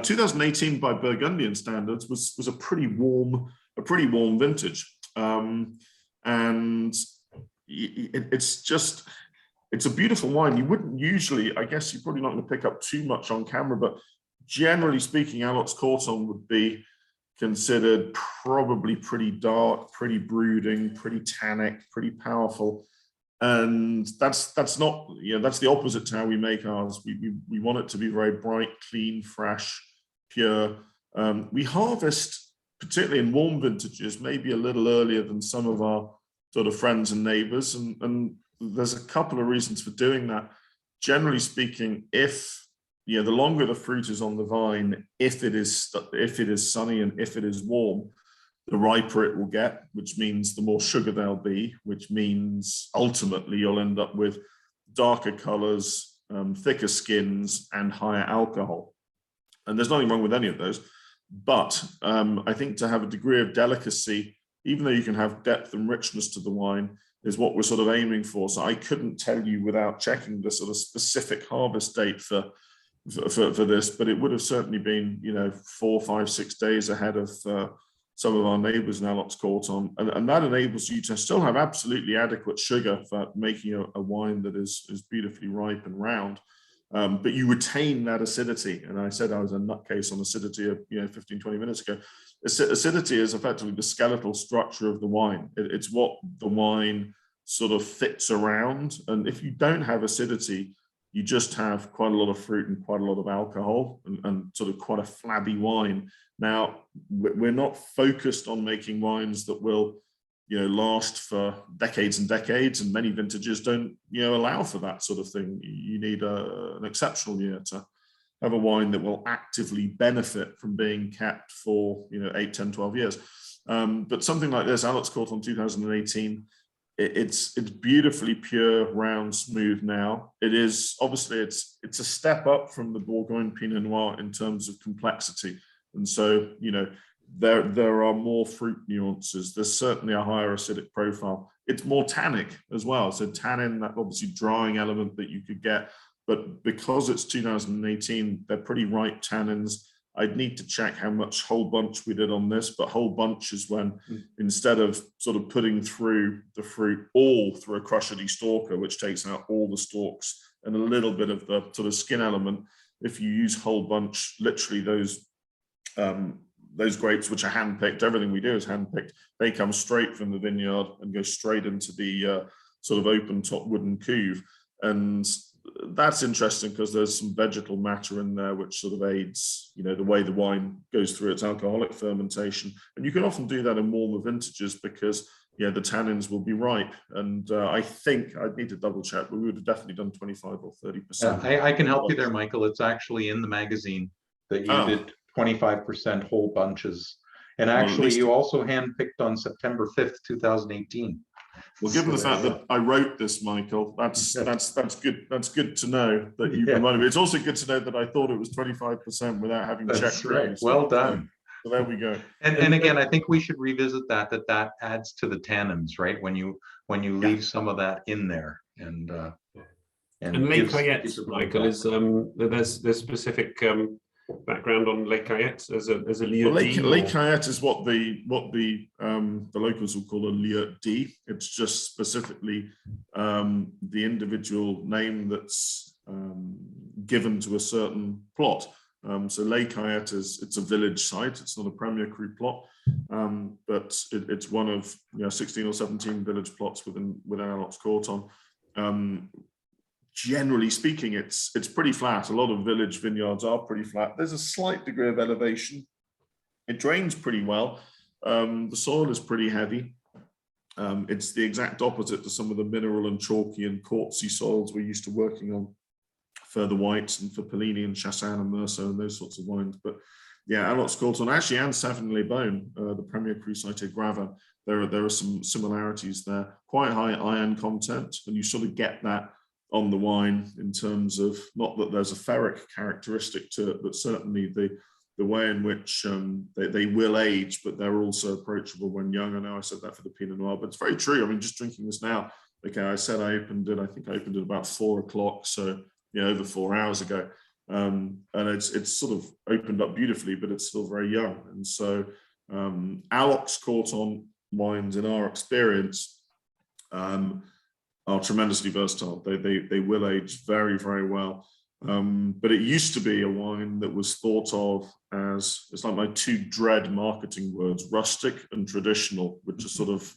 2018, by Burgundian standards, was a pretty warm vintage, and it's a beautiful wine. You wouldn't usually, I guess, you're probably not going to pick up too much on camera, but generally speaking, Aloxe-Corton would be considered probably pretty dark, pretty brooding, pretty tannic, pretty powerful. And that's not, that's the opposite to how we make ours. We want it to be very bright, clean, fresh, pure. We harvest, particularly in warm vintages, maybe a little earlier than some of our sort of friends and neighbors. And there's a couple of reasons for doing that. Generally speaking, the longer the fruit is on the vine, if it is sunny and if it is warm, the riper it will get, which means the more sugar there'll be, which means ultimately you'll end up with darker colors, thicker skins, and higher alcohol. And there's nothing wrong with any of those. But I think to have a degree of delicacy, even though you can have depth and richness to the wine, is what we're sort of aiming for. So I couldn't tell you without checking the sort of specific harvest date for this, but it would have certainly been 4, 5, 6 days ahead of some of our neighbors in Aloxe-Corton, and that enables you to still have absolutely adequate sugar for making a wine that is beautifully ripe and round, but you retain that acidity. And I said I was a nutcase on acidity 15, 20 minutes ago. Acidity is effectively the skeletal structure of the wine. It's what the wine sort of fits around, and if you don't have acidity, you just have quite a lot of fruit and quite a lot of alcohol and sort of quite a flabby wine. Now, we're not focused on making wines that will, last for decades and decades, and many vintages don't, allow for that sort of thing. You need an exceptional year to have a wine that will actively benefit from being kept for, 8, 10, 12 years. But something like this, Aloxe-Corton 2018, it's beautifully pure, round, smooth now. It is, obviously, it's a step up from the Bourgogne Pinot Noir in terms of complexity. And so, there are more fruit nuances. There's certainly a higher acidic profile. It's more tannic as well. So tannin, that obviously drying element that you could get, but because it's 2018, they're pretty ripe tannins. I'd need to check how much whole bunch we did on this, but whole bunch is when instead of sort of putting through the fruit all through a crusher destalker, which takes out all the stalks and a little bit of the sort of skin element, if you use whole bunch, literally those grapes which are hand-picked, everything we do is hand-picked, they come straight from the vineyard and go straight into the sort of open top wooden cuve. And that's interesting because there's some vegetal matter in there which sort of aids, the way the wine goes through its alcoholic fermentation. And you can often do that in warmer vintages because, the tannins will be ripe. And I think I'd need to double check, but we would have definitely done 25 or 30%. Yeah, I can help you there, Michael. It's actually in the magazine that you did 25% whole bunches. And actually, you also handpicked on September 5th, 2018. Well, given the fact that I wrote this, Michael, that's good. That's good to know that you reminded me. It's also good to know that I thought it was 25% without having checked. Right. Well done. So there we go. And again, I think we should revisit that adds to the tannins, right? When you leave some of that in there, and Les Caillettes, Michael, is there's specific background on Les Caillettes as a lieu dit? Les Caillettes is what the locals will call a lieu dit. It's just specifically the individual name that's given to a certain plot. So Les Caillettes it's a village site. It's not a Premier Cru plot, but it's one of 16 or 17 village plots within Aloxe-Corton. Generally speaking, it's pretty flat. A lot of village vineyards are pretty flat. There's a slight degree of elevation. It drains pretty well. The soil is pretty heavy. It's the exact opposite to some of the mineral and chalky and quartzy soils we're used to working on for the whites and for Pellini and Chassagne and Meursault and those sorts of wines. But yeah, Aloxe-Corton actually and Savin-les-Beaunes, the Premier Cru site Gravin, there are some similarities there. Quite high iron content, and you sort of get that on the wine in terms of, not that there's a ferric characteristic to it, but certainly the way in which they will age, but they're also approachable when young. I know I said that for the Pinot Noir, but it's very true. I mean, just drinking this now, okay, I said I think I opened it about 4 o'clock, so over 4 hours ago. And it's sort of opened up beautifully, but it's still very young. And so Aloxe-Corton wines, in our experience, are tremendously versatile. They will age very, very well. But it used to be a wine that was thought of as, it's like my 2 dread marketing words, rustic and traditional, which are sort of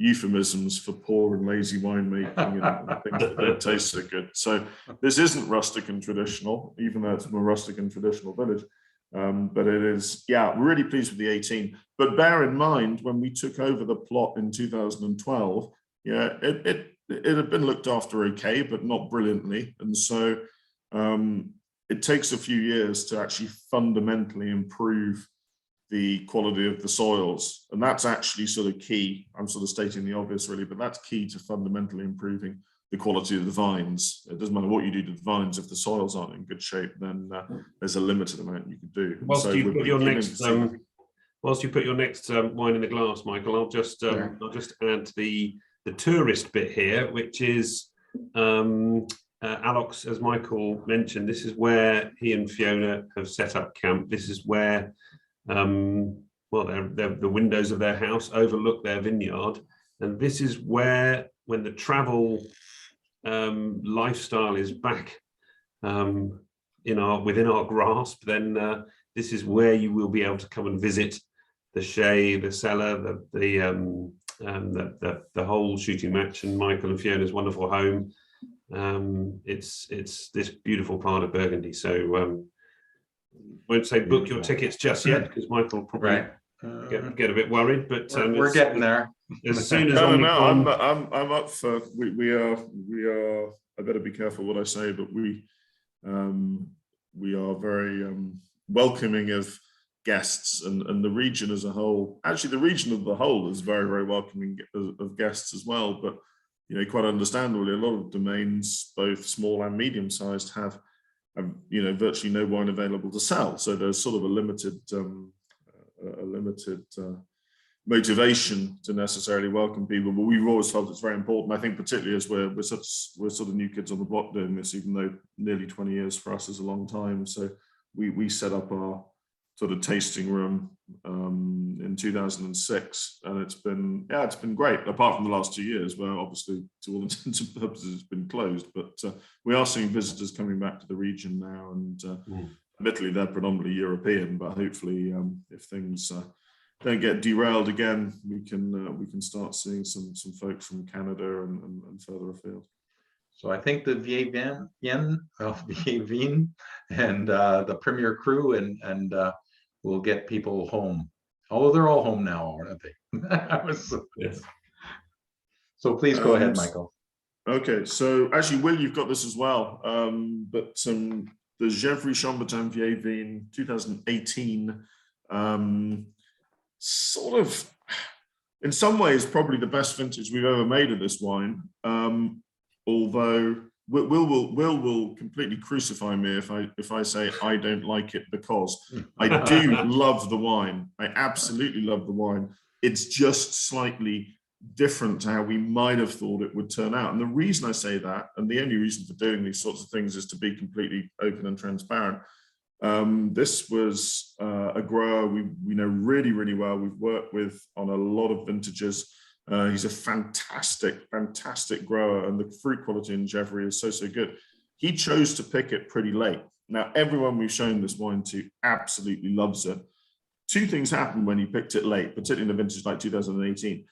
euphemisms for poor and lazy winemaking and things that don't taste so good. So this isn't rustic and traditional, even though it's a more rustic and traditional village. But it is, we're really pleased with the 18. But bear in mind, when we took over the plot in 2012, it had been looked after okay, but not brilliantly. And so it takes a few years to actually fundamentally improve the quality of the soils. And that's actually sort of key. I'm sort of stating the obvious really, but that's key to fundamentally improving the quality of the vines. It doesn't matter what you do to the vines, if the soils aren't in good shape, then there's a limited amount you can do. Whilst you put your next wine in the glass, Michael, I'll just add the tourist bit here, which is Aloxe, as Michael mentioned. This is where he and Fiona have set up camp. This is where the windows of their house overlook their vineyard, and this is where, when the travel lifestyle is back within our grasp, then this is where you will be able to come and visit the Shay, the cellar, the whole shooting match, and Michael and Fiona's wonderful home. It's this beautiful part of Burgundy. So won't say book your tickets just yet, because Michael will probably get a bit worried. But we're getting there. As soon as I'm up for. We are. I better be careful what I say, but we are very welcoming of guests, and the region as a whole. Actually, the region as a whole is very, very welcoming of guests as well. But quite understandably, a lot of domains, both small and medium-sized, have virtually no wine available to sell. So there's sort of a limited motivation to necessarily welcome people. But we've always felt it's very important. I think particularly as we're sort of new kids on the block doing this, even though nearly 20 years for us is a long time. So we set up our sort of tasting room in 2006, and it's been great, apart from the last 2 years where obviously to all intents and purposes it's been closed. But we are seeing visitors coming back to the region now, and admittedly they're predominantly European, but hopefully if things don't get derailed again, we can start seeing some folks from Canada and further afield. So I think the Vieille Vin and the Premier Crew and we'll get people home. Although they're all home now, aren't they? Yes. So please go ahead, Michael. Okay, so actually, Will, you've got this as well. But the Gevrey Chambertin Vieille Vin 2018, sort of, in some ways, probably the best vintage we've ever made of this wine. Although Will completely crucify me if I say I don't like it, because I do love the wine. I absolutely love the wine. It's just slightly different to how we might have thought it would turn out. And the reason I say that, and the only reason for doing these sorts of things, is to be completely open and transparent. This was a grower we know really, really well. We've worked with on a lot of vintages. He's a fantastic grower, and the fruit quality in Gevrey is so good. He chose to pick it pretty late. Now, everyone we've shown this wine to absolutely loves it. Two things happened when he picked it late, particularly in a vintage like 2018.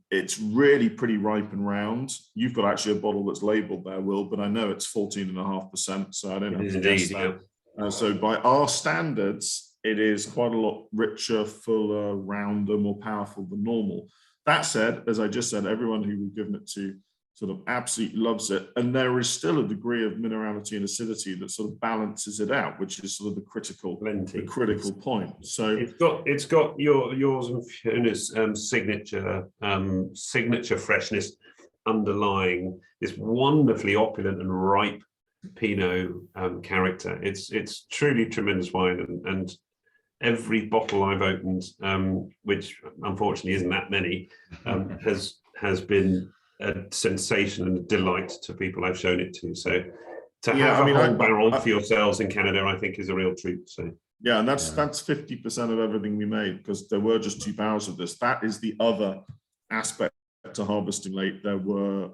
It's really pretty ripe and round. You've got actually a bottle that's labeled there, Will, but I know it's 14.5%, so I don't have to guess that. So by our standards, it is quite a lot richer, fuller, rounder, more powerful than normal. That said, as I just said, everyone who we've given it to sort of absolutely loves it. And there is still a degree of minerality and acidity that sort of balances it out, which is sort of the critical point. So it's got yours and Fiona's signature freshness underlying this wonderfly opulent and ripe Pinot character. It's truly tremendous wine, and every bottle I've opened, which unfortunately isn't that many, has been a sensation and a delight to people I've shown it to. So to have a whole barrel for yourselves in Canada, I think, is a real treat. So yeah, and that's 50% of everything we made, because there were just 2 barrels of this. That is the other aspect to harvesting late. There were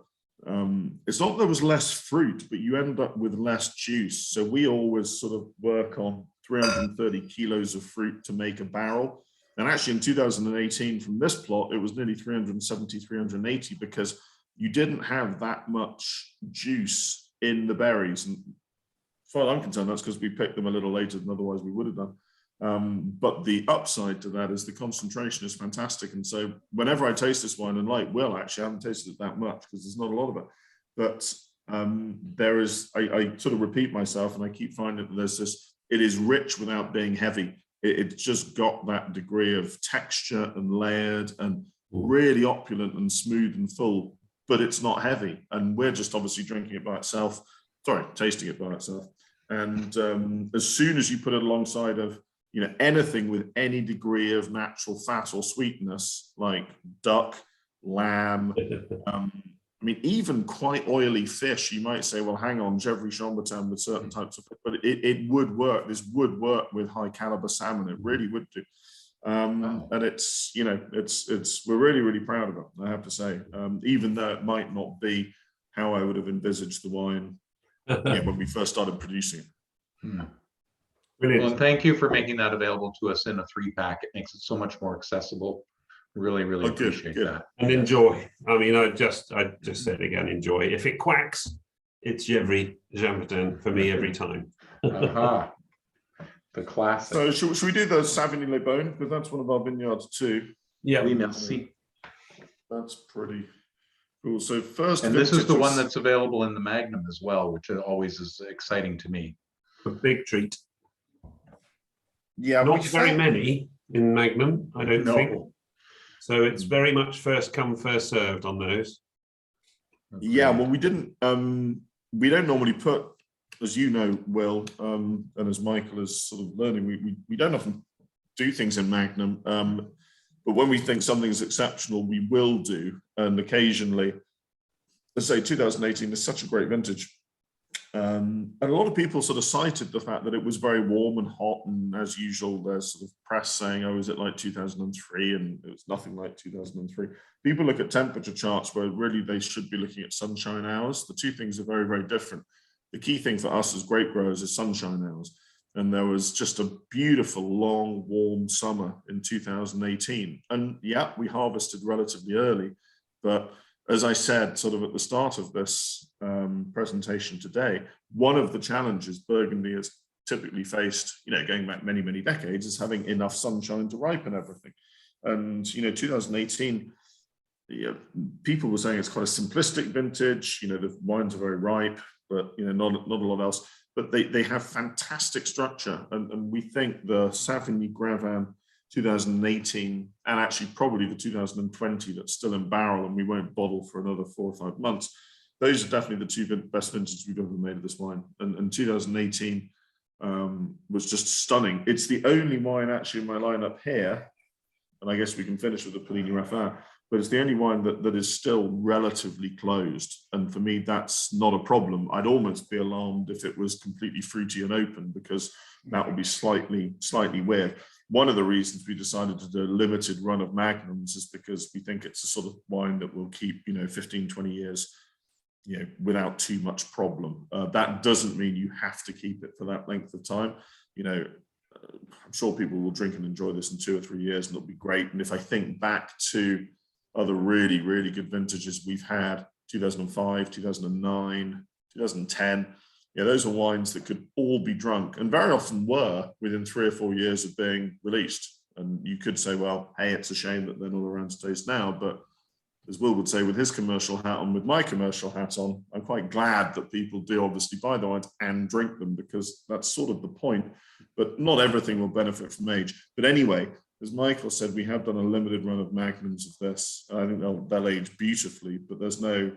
it's not that there was less fruit, but you end up with less juice. So we always sort of work on 330 kilos of fruit to make a barrel. And actually in 2018, from this plot, it was nearly 370, 380, because you didn't have that much juice in the berries. And as far as I'm concerned, that's because we picked them a little later than otherwise we would have done. But the upside to that is the concentration is fantastic. And so whenever I taste this wine, and like Will, actually, I haven't tasted it that much because there's not a lot of it. But there is, I sort of repeat myself, and I keep finding that there's this, it is rich without being heavy. It's just got that degree of texture and layered and really opulent and smooth and full, but it's not heavy. And we're just obviously drinking it by itself, tasting it by itself. And as soon as you put it alongside of, anything with any degree of natural fat or sweetness, like duck, lamb, even quite oily fish, you might say, well, hang on, Gevrey Chambertin with certain types of fish, but it would work. This would work with high caliber salmon. It really would do. And it's, we're really, really proud of it, I have to say, even though it might not be how I would have envisaged the wine when we first started producing it. Brilliant. Well, thank you for making that available to us in a 3-pack. It makes it so much more accessible. Really, really appreciate that. And enjoy. I just said again, enjoy. If it quacks, it's Gevrey Chambertin for me every time. Aha. The classic. So should we do the Savigny-les-Bains, because that's one of our vineyards too. Yeah. Oui, merci. That's pretty cool. So first, And this is the one vintages- that's available in the Magnum as well, which always is exciting to me. A big treat. yeah, Not we very felt- many in Magnum, I don't think. No. So it's very much first come, first served on those. Yeah, Okay. well, we don't normally put, as you know, Will, and as Michael is sort of learning, we don't often do things in Magnum, but when we think something is exceptional, we will do, and occasionally, let's say 2018 is such a great vintage. And a lot of people sort of cited the fact that it was very warm and hot, and as usual, there's sort of press saying, oh, is it like 2003? And it was nothing like 2003. People look at temperature charts where really they should be looking at sunshine hours. The two things are very, very different. The key thing for us as grape growers is sunshine hours. And there was just a beautiful, long, warm summer in 2018. And yeah, we harvested relatively early, but as I said, sort of at the start of this presentation today, one of the challenges Burgundy has typically faced, going back many, many decades, is having enough sunshine to ripen everything. And, 2018, people were saying it's quite a simplistic vintage, the wines are very ripe, but, not a lot else. But they have fantastic structure. And we think the Savigny Gravin 2018, and actually probably the 2020 that's still in barrel and we won't bottle for another 4 or 5 months. Those are definitely the two best vintages we've ever made of this wine. And 2018 was just stunning. It's the only wine actually in my lineup here, and I guess we can finish with the Polini Raffin, but it's the only wine that is still relatively closed. And for me, that's not a problem. I'd almost be alarmed if it was completely fruity and open, because that would be slightly weird. One of the reasons we decided to do a limited run of Magnums is because we think it's a sort of wine that will keep, 15, 20 years, without too much problem. That doesn't mean you have to keep it for that length of time. I'm sure people will drink and enjoy this in 2 or 3 years and it'll be great. And if I think back to other really, really good vintages we've had, 2005, 2009, 2010, those are wines that could all be drunk, and very often were, within 3 or 4 years of being released. And you could say, well, hey, it's a shame that they're not around to taste now. But as Will would say, with his commercial hat on, with my commercial hat on, I'm quite glad that people do obviously buy the wines and drink them, because that's sort of the point. But not everything will benefit from age. But anyway, as Michael said, we have done a limited run of Magnums of this. I think they'll age beautifully, but there's no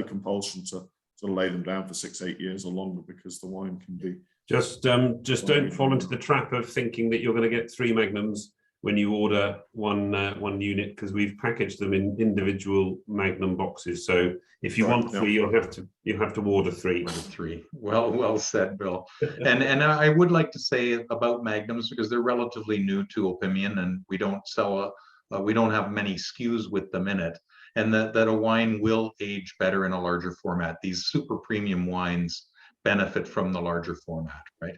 compulsion to lay them down for 6, 8 years or longer, because the wine can be. Just don't fall into the trap of thinking that you're going to get 3 Magnums when you order one unit, because we've packaged them in individual Magnum boxes. So if you want 3, you'll have to order 3. 3. Well said, Bill. And I would like to say about Magnums, because they're relatively new to Opimian, and we don't sell we don't have many SKUs with them in it, and that a wine will age better in a larger format. These super premium wines benefit from the larger format, right?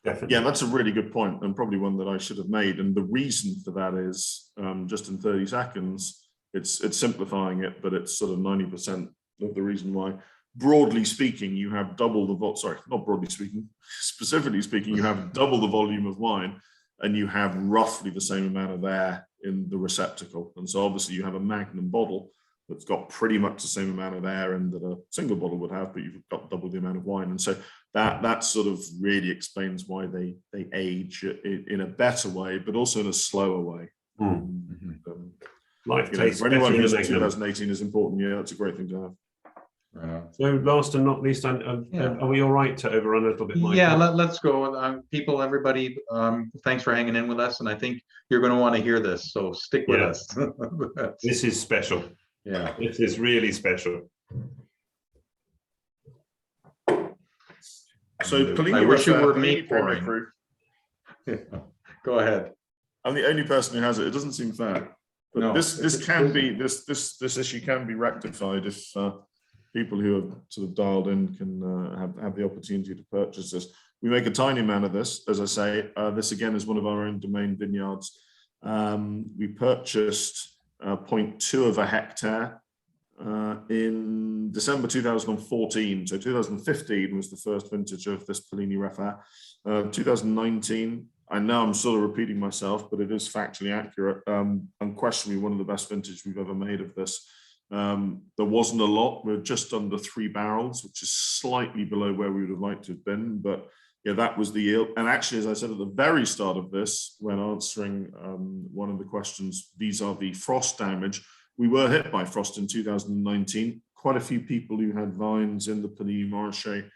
Definitely. Yeah, that's a really good point, and probably one that I should have made. And the reason for that is, just in 30 seconds, it's simplifying it, but it's sort of 90% of the reason why. Broadly speaking, you have double the sorry, not broadly speaking, specifically speaking, you have double the volume of wine, and you have roughly the same amount of air in the receptacle. And so obviously you have a Magnum bottle that's got pretty much the same amount of air in that a single bottle would have, but you've got double the amount of wine. And so that sort of really explains why they age in a better way, but also in a slower way. Life tastes for anyone better who's in in Magnum. 2018 is important. Yeah, that's a great thing to have. So last and not least, are we all right to overrun a little bit, Michael? Yeah, let's go. People, everybody, thanks for hanging in with us. And I think you're going to want to hear this, so stick with us. This is special. Yeah. This is really special. So Polini I wish it were Raffin, me pouring. proof. Go ahead. I'm the only person who has it. It doesn't seem fair. But No, this issue can be rectified if people who have sort of dialed in can have the opportunity to purchase this. We make a tiny amount of this, as I say. This again is one of our own Domaine vineyards. We purchased 0.2 of a hectare in December 2014. So 2015 was the first vintage of this Polini Refer. 2019, I know I'm sort of repeating myself, but it is factually accurate. Unquestionably one of the best vintage we've ever made of this. There wasn't a lot. We're just under 3 barrels, which is slightly below where we would have liked to have been. But yeah, that was the yield. And actually, as I said at the very start of this, when answering one of the questions vis-a-vis frost damage, we were hit by frost in 2019. Quite a few people who had vines in the Polini Montrachet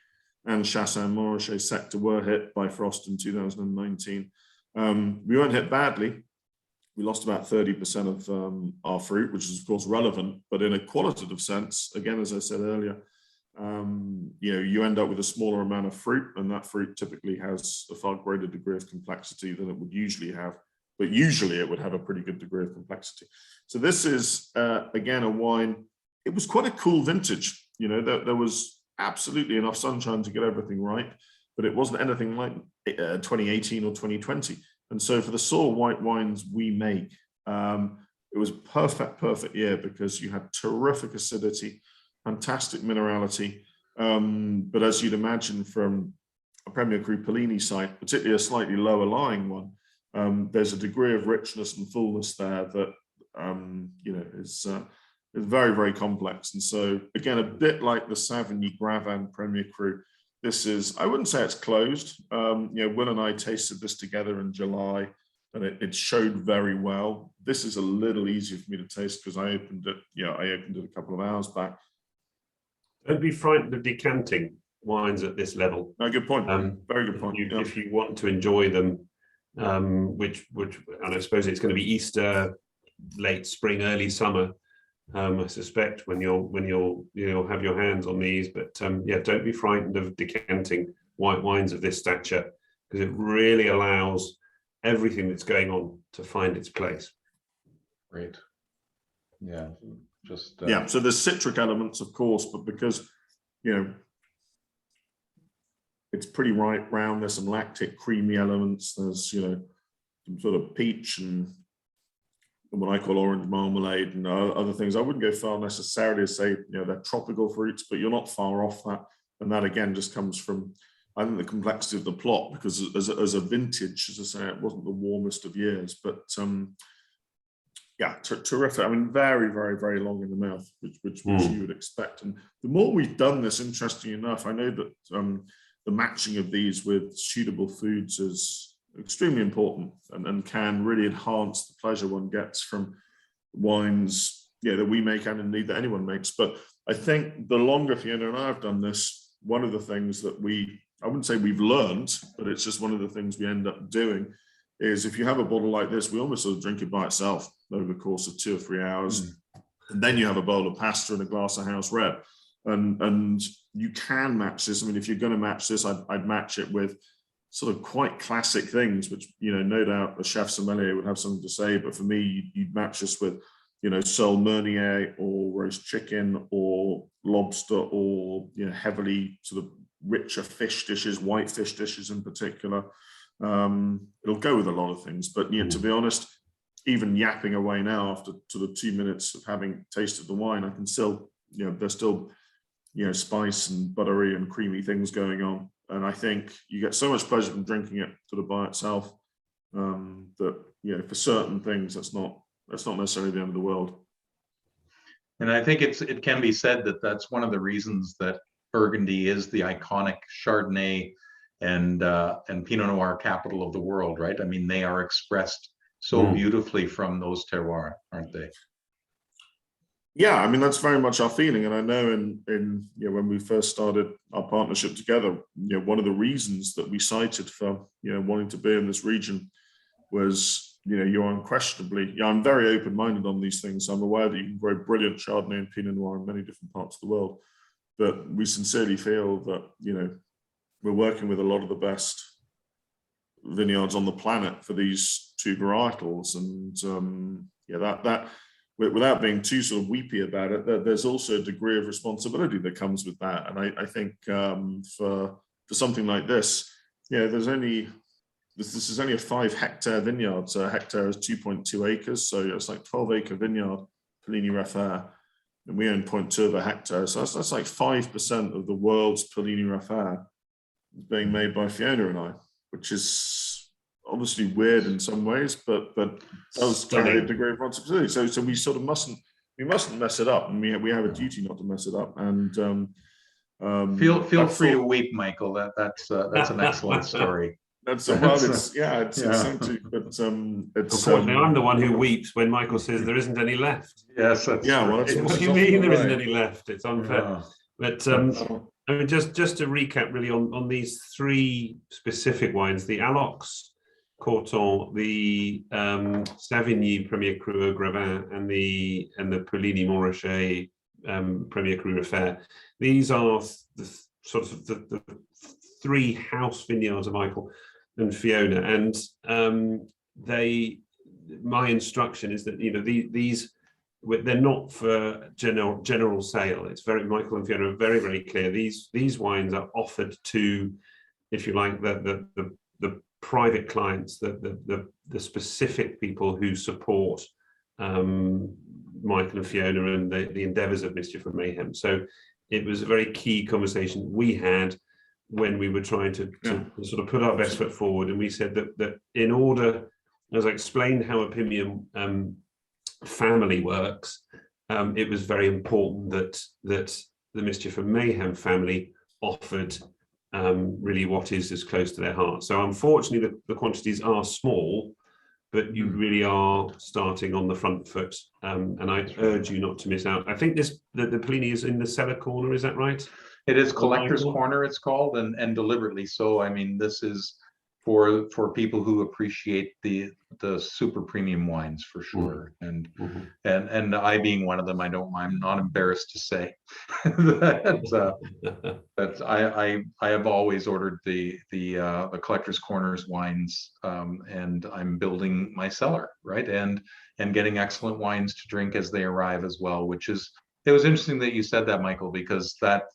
and Chassagne Montrachet sector were hit by frost in 2019. We weren't hit badly. We lost about 30% of our fruit, which is of course relevant, but in a qualitative sense, again, as I said earlier, you end up with a smaller amount of fruit, and that fruit typically has a far greater degree of complexity than it would usually have, but usually it would have a pretty good degree of complexity. So this is, again, a wine. It was quite a cool vintage. There was absolutely enough sunshine to get everything right, but it wasn't anything like 2018 or 2020. And so for the sort of white wines we make, it was a perfect year because you had terrific acidity, fantastic minerality. But as you'd imagine from a Premier Cru Polini site, particularly a slightly lower lying one, there's a degree of richness and fullness there that, is very, very complex. And so again, a bit like the Savigny Gravin Premier Cru, this is, I wouldn't say it's closed. Will and I tasted this together in July, and it showed very well. This is a little easier for me to taste because I opened it a couple of hours back. Don't be frightened of decanting wines at this level. No, good point. Very good point. If you want to enjoy them, which and I suppose it's going to be Easter, late spring, early summer. I suspect when you'll have your hands on these, but don't be frightened of decanting white wines of this stature, because it really allows everything that's going on to find its place. Great. Yeah. Just so there's citric elements, of course, but because it's pretty ripe brown, there's some lactic creamy elements, there's some sort of peach and what I call orange marmalade and other things. I wouldn't go far necessarily to say they're tropical fruits, but you're not far off that. And that again just comes from, I think, the complexity of the plot, because as a vintage, as I say, it wasn't the warmest of years, but terrific. I mean, very, very, very long in the mouth, which you would expect. And the more we've done this, interestingly enough, I know that the matching of these with suitable foods is extremely important and can really enhance the pleasure one gets from wines that we make and indeed that anyone makes. But I think the longer Fiona and I have done this, one of the things that I wouldn't say we've learned, but it's just one of the things we end up doing is if you have a bottle like this, we almost sort of drink it by itself over the course of 2 or 3 hours. And then you have a bowl of pasta and a glass of house red. And you can match this. I mean, if you're going to match this, I'd match it with sort of quite classic things, which, no doubt a chef sommelier would have something to say. But for me, you'd match this with, sole meunier or roast chicken or lobster or, heavily sort of richer fish dishes, white fish dishes in particular. It'll go with a lot of things. But, to be honest, even yapping away now after sort of 2 minutes of having tasted the wine, I can still, there's still, spice and buttery and creamy things going on. And I think you get so much pleasure from drinking it sort of by itself that, for certain things, that's not necessarily the end of the world. And I think it can be said that that's one of the reasons that Burgundy is the iconic Chardonnay and Pinot Noir capital of the world, right? I mean, they are expressed so beautifully from those terroirs, aren't they? Yeah, I mean, that's very much our feeling. And I know in when we first started our partnership together, one of the reasons that we cited for, wanting to be in this region was, you're unquestionably, I'm very open-minded on these things. I'm aware that you can grow brilliant Chardonnay and Pinot Noir in many different parts of the world. But we sincerely feel that, we're working with a lot of the best vineyards on the planet for these 2 varietals. And that without being too sort of weepy about it, there's also a degree of responsibility that comes with that. And I think for something like this, this is only a 5-hectare vineyard. So a hectare is 2.2 acres. So it's like 12-acre vineyard, Polini Refer. and we own 0.2 of a hectare. So that's like 5% of the world's Polini Raffaire being made by Fiona and I, which is obviously weird in some ways, but does carry a degree of responsibility. So we sort of mustn't mess it up, and we have a duty not to mess it up. And feel free to weep, Michael. That's an excellent story. It's something, but it's unfortunately, I'm the one who weeps when Michael says there isn't any left. Yes, that's what do you mean there isn't any left? It's unfair. Yeah. But I mean, just to recap really on these three specific wines: the Aloxe-Corton, the Savigny Premier Cru Gravin, and the Polini Montrachet Premier Cru Raffaire. These are the sort of the three house vineyards of Michael and Fiona, and my instruction is that these they're not for general sale. It's Michael and Fiona are very, very clear. These wines are offered to, if you like, the private clients, the specific people who support Michael and Fiona and the endeavours of Mischief and Mayhem. So it was a very key conversation we had when we were trying to sort of put our best foot forward, and we said that in order, as I explained how a Pimian family works, it was very important that the Mischief and Mayhem family offered really what is as close to their heart. So unfortunately, the quantities are small, but you really are starting on the front foot, and I urge you not to miss out. I think the Polini is in the cellar corner. Is that right? It is Collector's Corner, it's called, and deliberately so. I mean, this is for people who appreciate the super premium wines for sure. And I being one of them, I'm not embarrassed to say that I have always ordered the Collector's Corners wines, and I'm building my cellar, right? And getting excellent wines to drink as they arrive as well, it was interesting that you said that, Michael, because that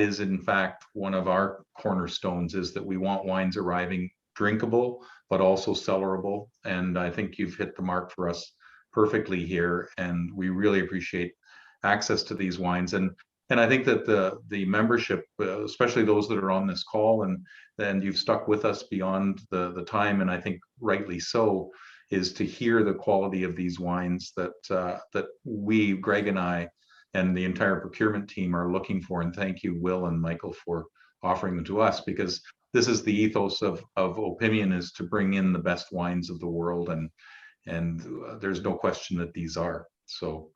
is in fact one of our cornerstones, is that we want wines arriving drinkable but also cellarable, and I think you've hit the mark for us perfectly here, and we really appreciate access to these wines. And I think that the membership, especially those that are on this call, and you've stuck with us beyond the time, and I think rightly so, is to hear the quality of these wines that we, Greg and I, and the entire procurement team are looking for. And thank you, Will and Michael, for offering them to us, because this is the ethos of Opimian, is to bring in the best wines of the world, and there's no question that these are. So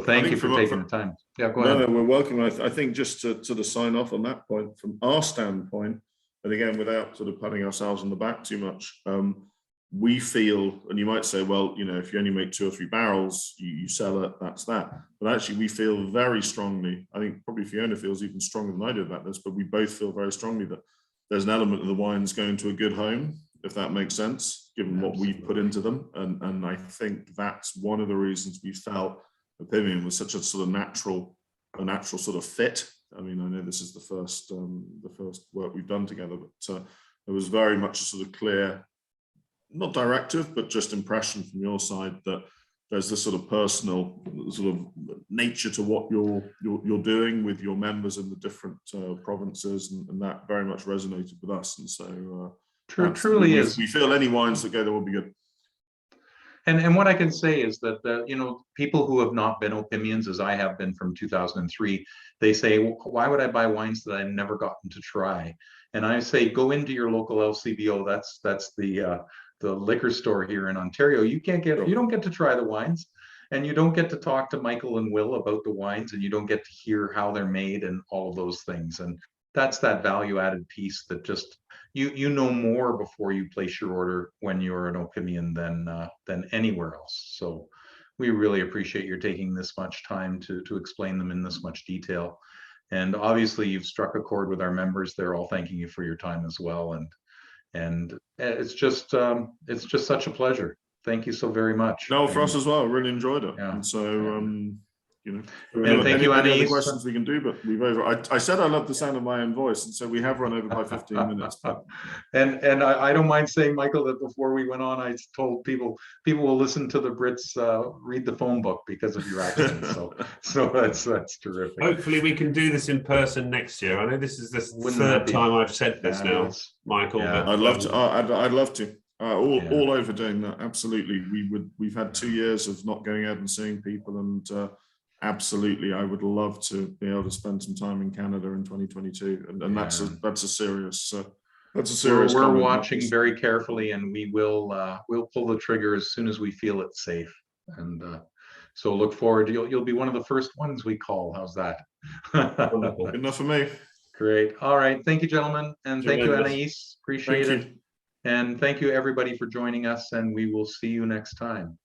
thank you for taking the time. Yeah, go ahead. No, we're welcome. I think just to sort of sign off on that point, from our standpoint, and again, without sort of patting ourselves on the back too much, we feel, and you might say, well, if you only make 2 or 3 barrels, you sell it, that's that. But actually, we feel very strongly, I think probably Fiona feels even stronger than I do about this, but we both feel very strongly that there's an element of the wines going to a good home, if that makes sense, given what we've put into them. And I think that's one of the reasons we felt Opimian was such a sort of natural sort of fit. I mean, I know this is the first work we've done together, but it was very much a sort of clear, not directive, but just impression from your side that there's this sort of personal sort of nature to what you're doing with your members in the different provinces, and that very much resonated with us. And so truly is. We feel any wines that go there will be good. And what I can say is that people who have not been Opimians, as I have been from 2003, they say, why would I buy wines that I've never gotten to try? And I say, go into your local LCBO. That's the liquor store here in Ontario. You don't get to try the wines, and you don't get to talk to Michael and Will about the wines, and you don't get to hear how they're made and all of those things. And that's that value added piece that just you know more before you place your order when you're an Opimian than anywhere else. So we really appreciate your taking this much time to explain them in this much detail. And obviously you've struck a chord with our members. They're all thanking you for your time as well. And it's just such a pleasure. Thank you so very much. No, for us as well. Really enjoyed it. Yeah. And so you know. And thank you, any other Anais. questions we can do, but we've over. I said I love the sound of my own voice, and so we have run over by 15 minutes. But And I don't mind saying, Michael, that before we went on, I told people will listen to the Brits read the phone book because of your accent. So that's terrific. Hopefully we can do this in person next year. I know this is the Wouldn't that third be time I've said this now, fabulous? Michael. Yeah. But, I'd love to. I'd love to. Yeah. All over doing that. Absolutely. We've had 2 years of not going out and seeing people, and absolutely, I would love to be able to spend some time in Canada in 2022, and that's a serious. We're comment. watching very carefully, and we'll pull the trigger as soon as we feel it's safe. And so look forward. You'll be one of the first ones we call. How's that? Wonderful. Good enough for me. Great. All right. Thank you, gentlemen, and thank you, Tremendous. Anais. Appreciate Thank it. you. And thank you, everybody, for joining us. And we will see you next time.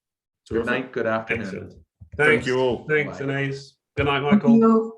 Good Terrific. night. Good afternoon. Excellent. Thank you all. Thanks, Bye. Anais. Good night, Thank Michael. you.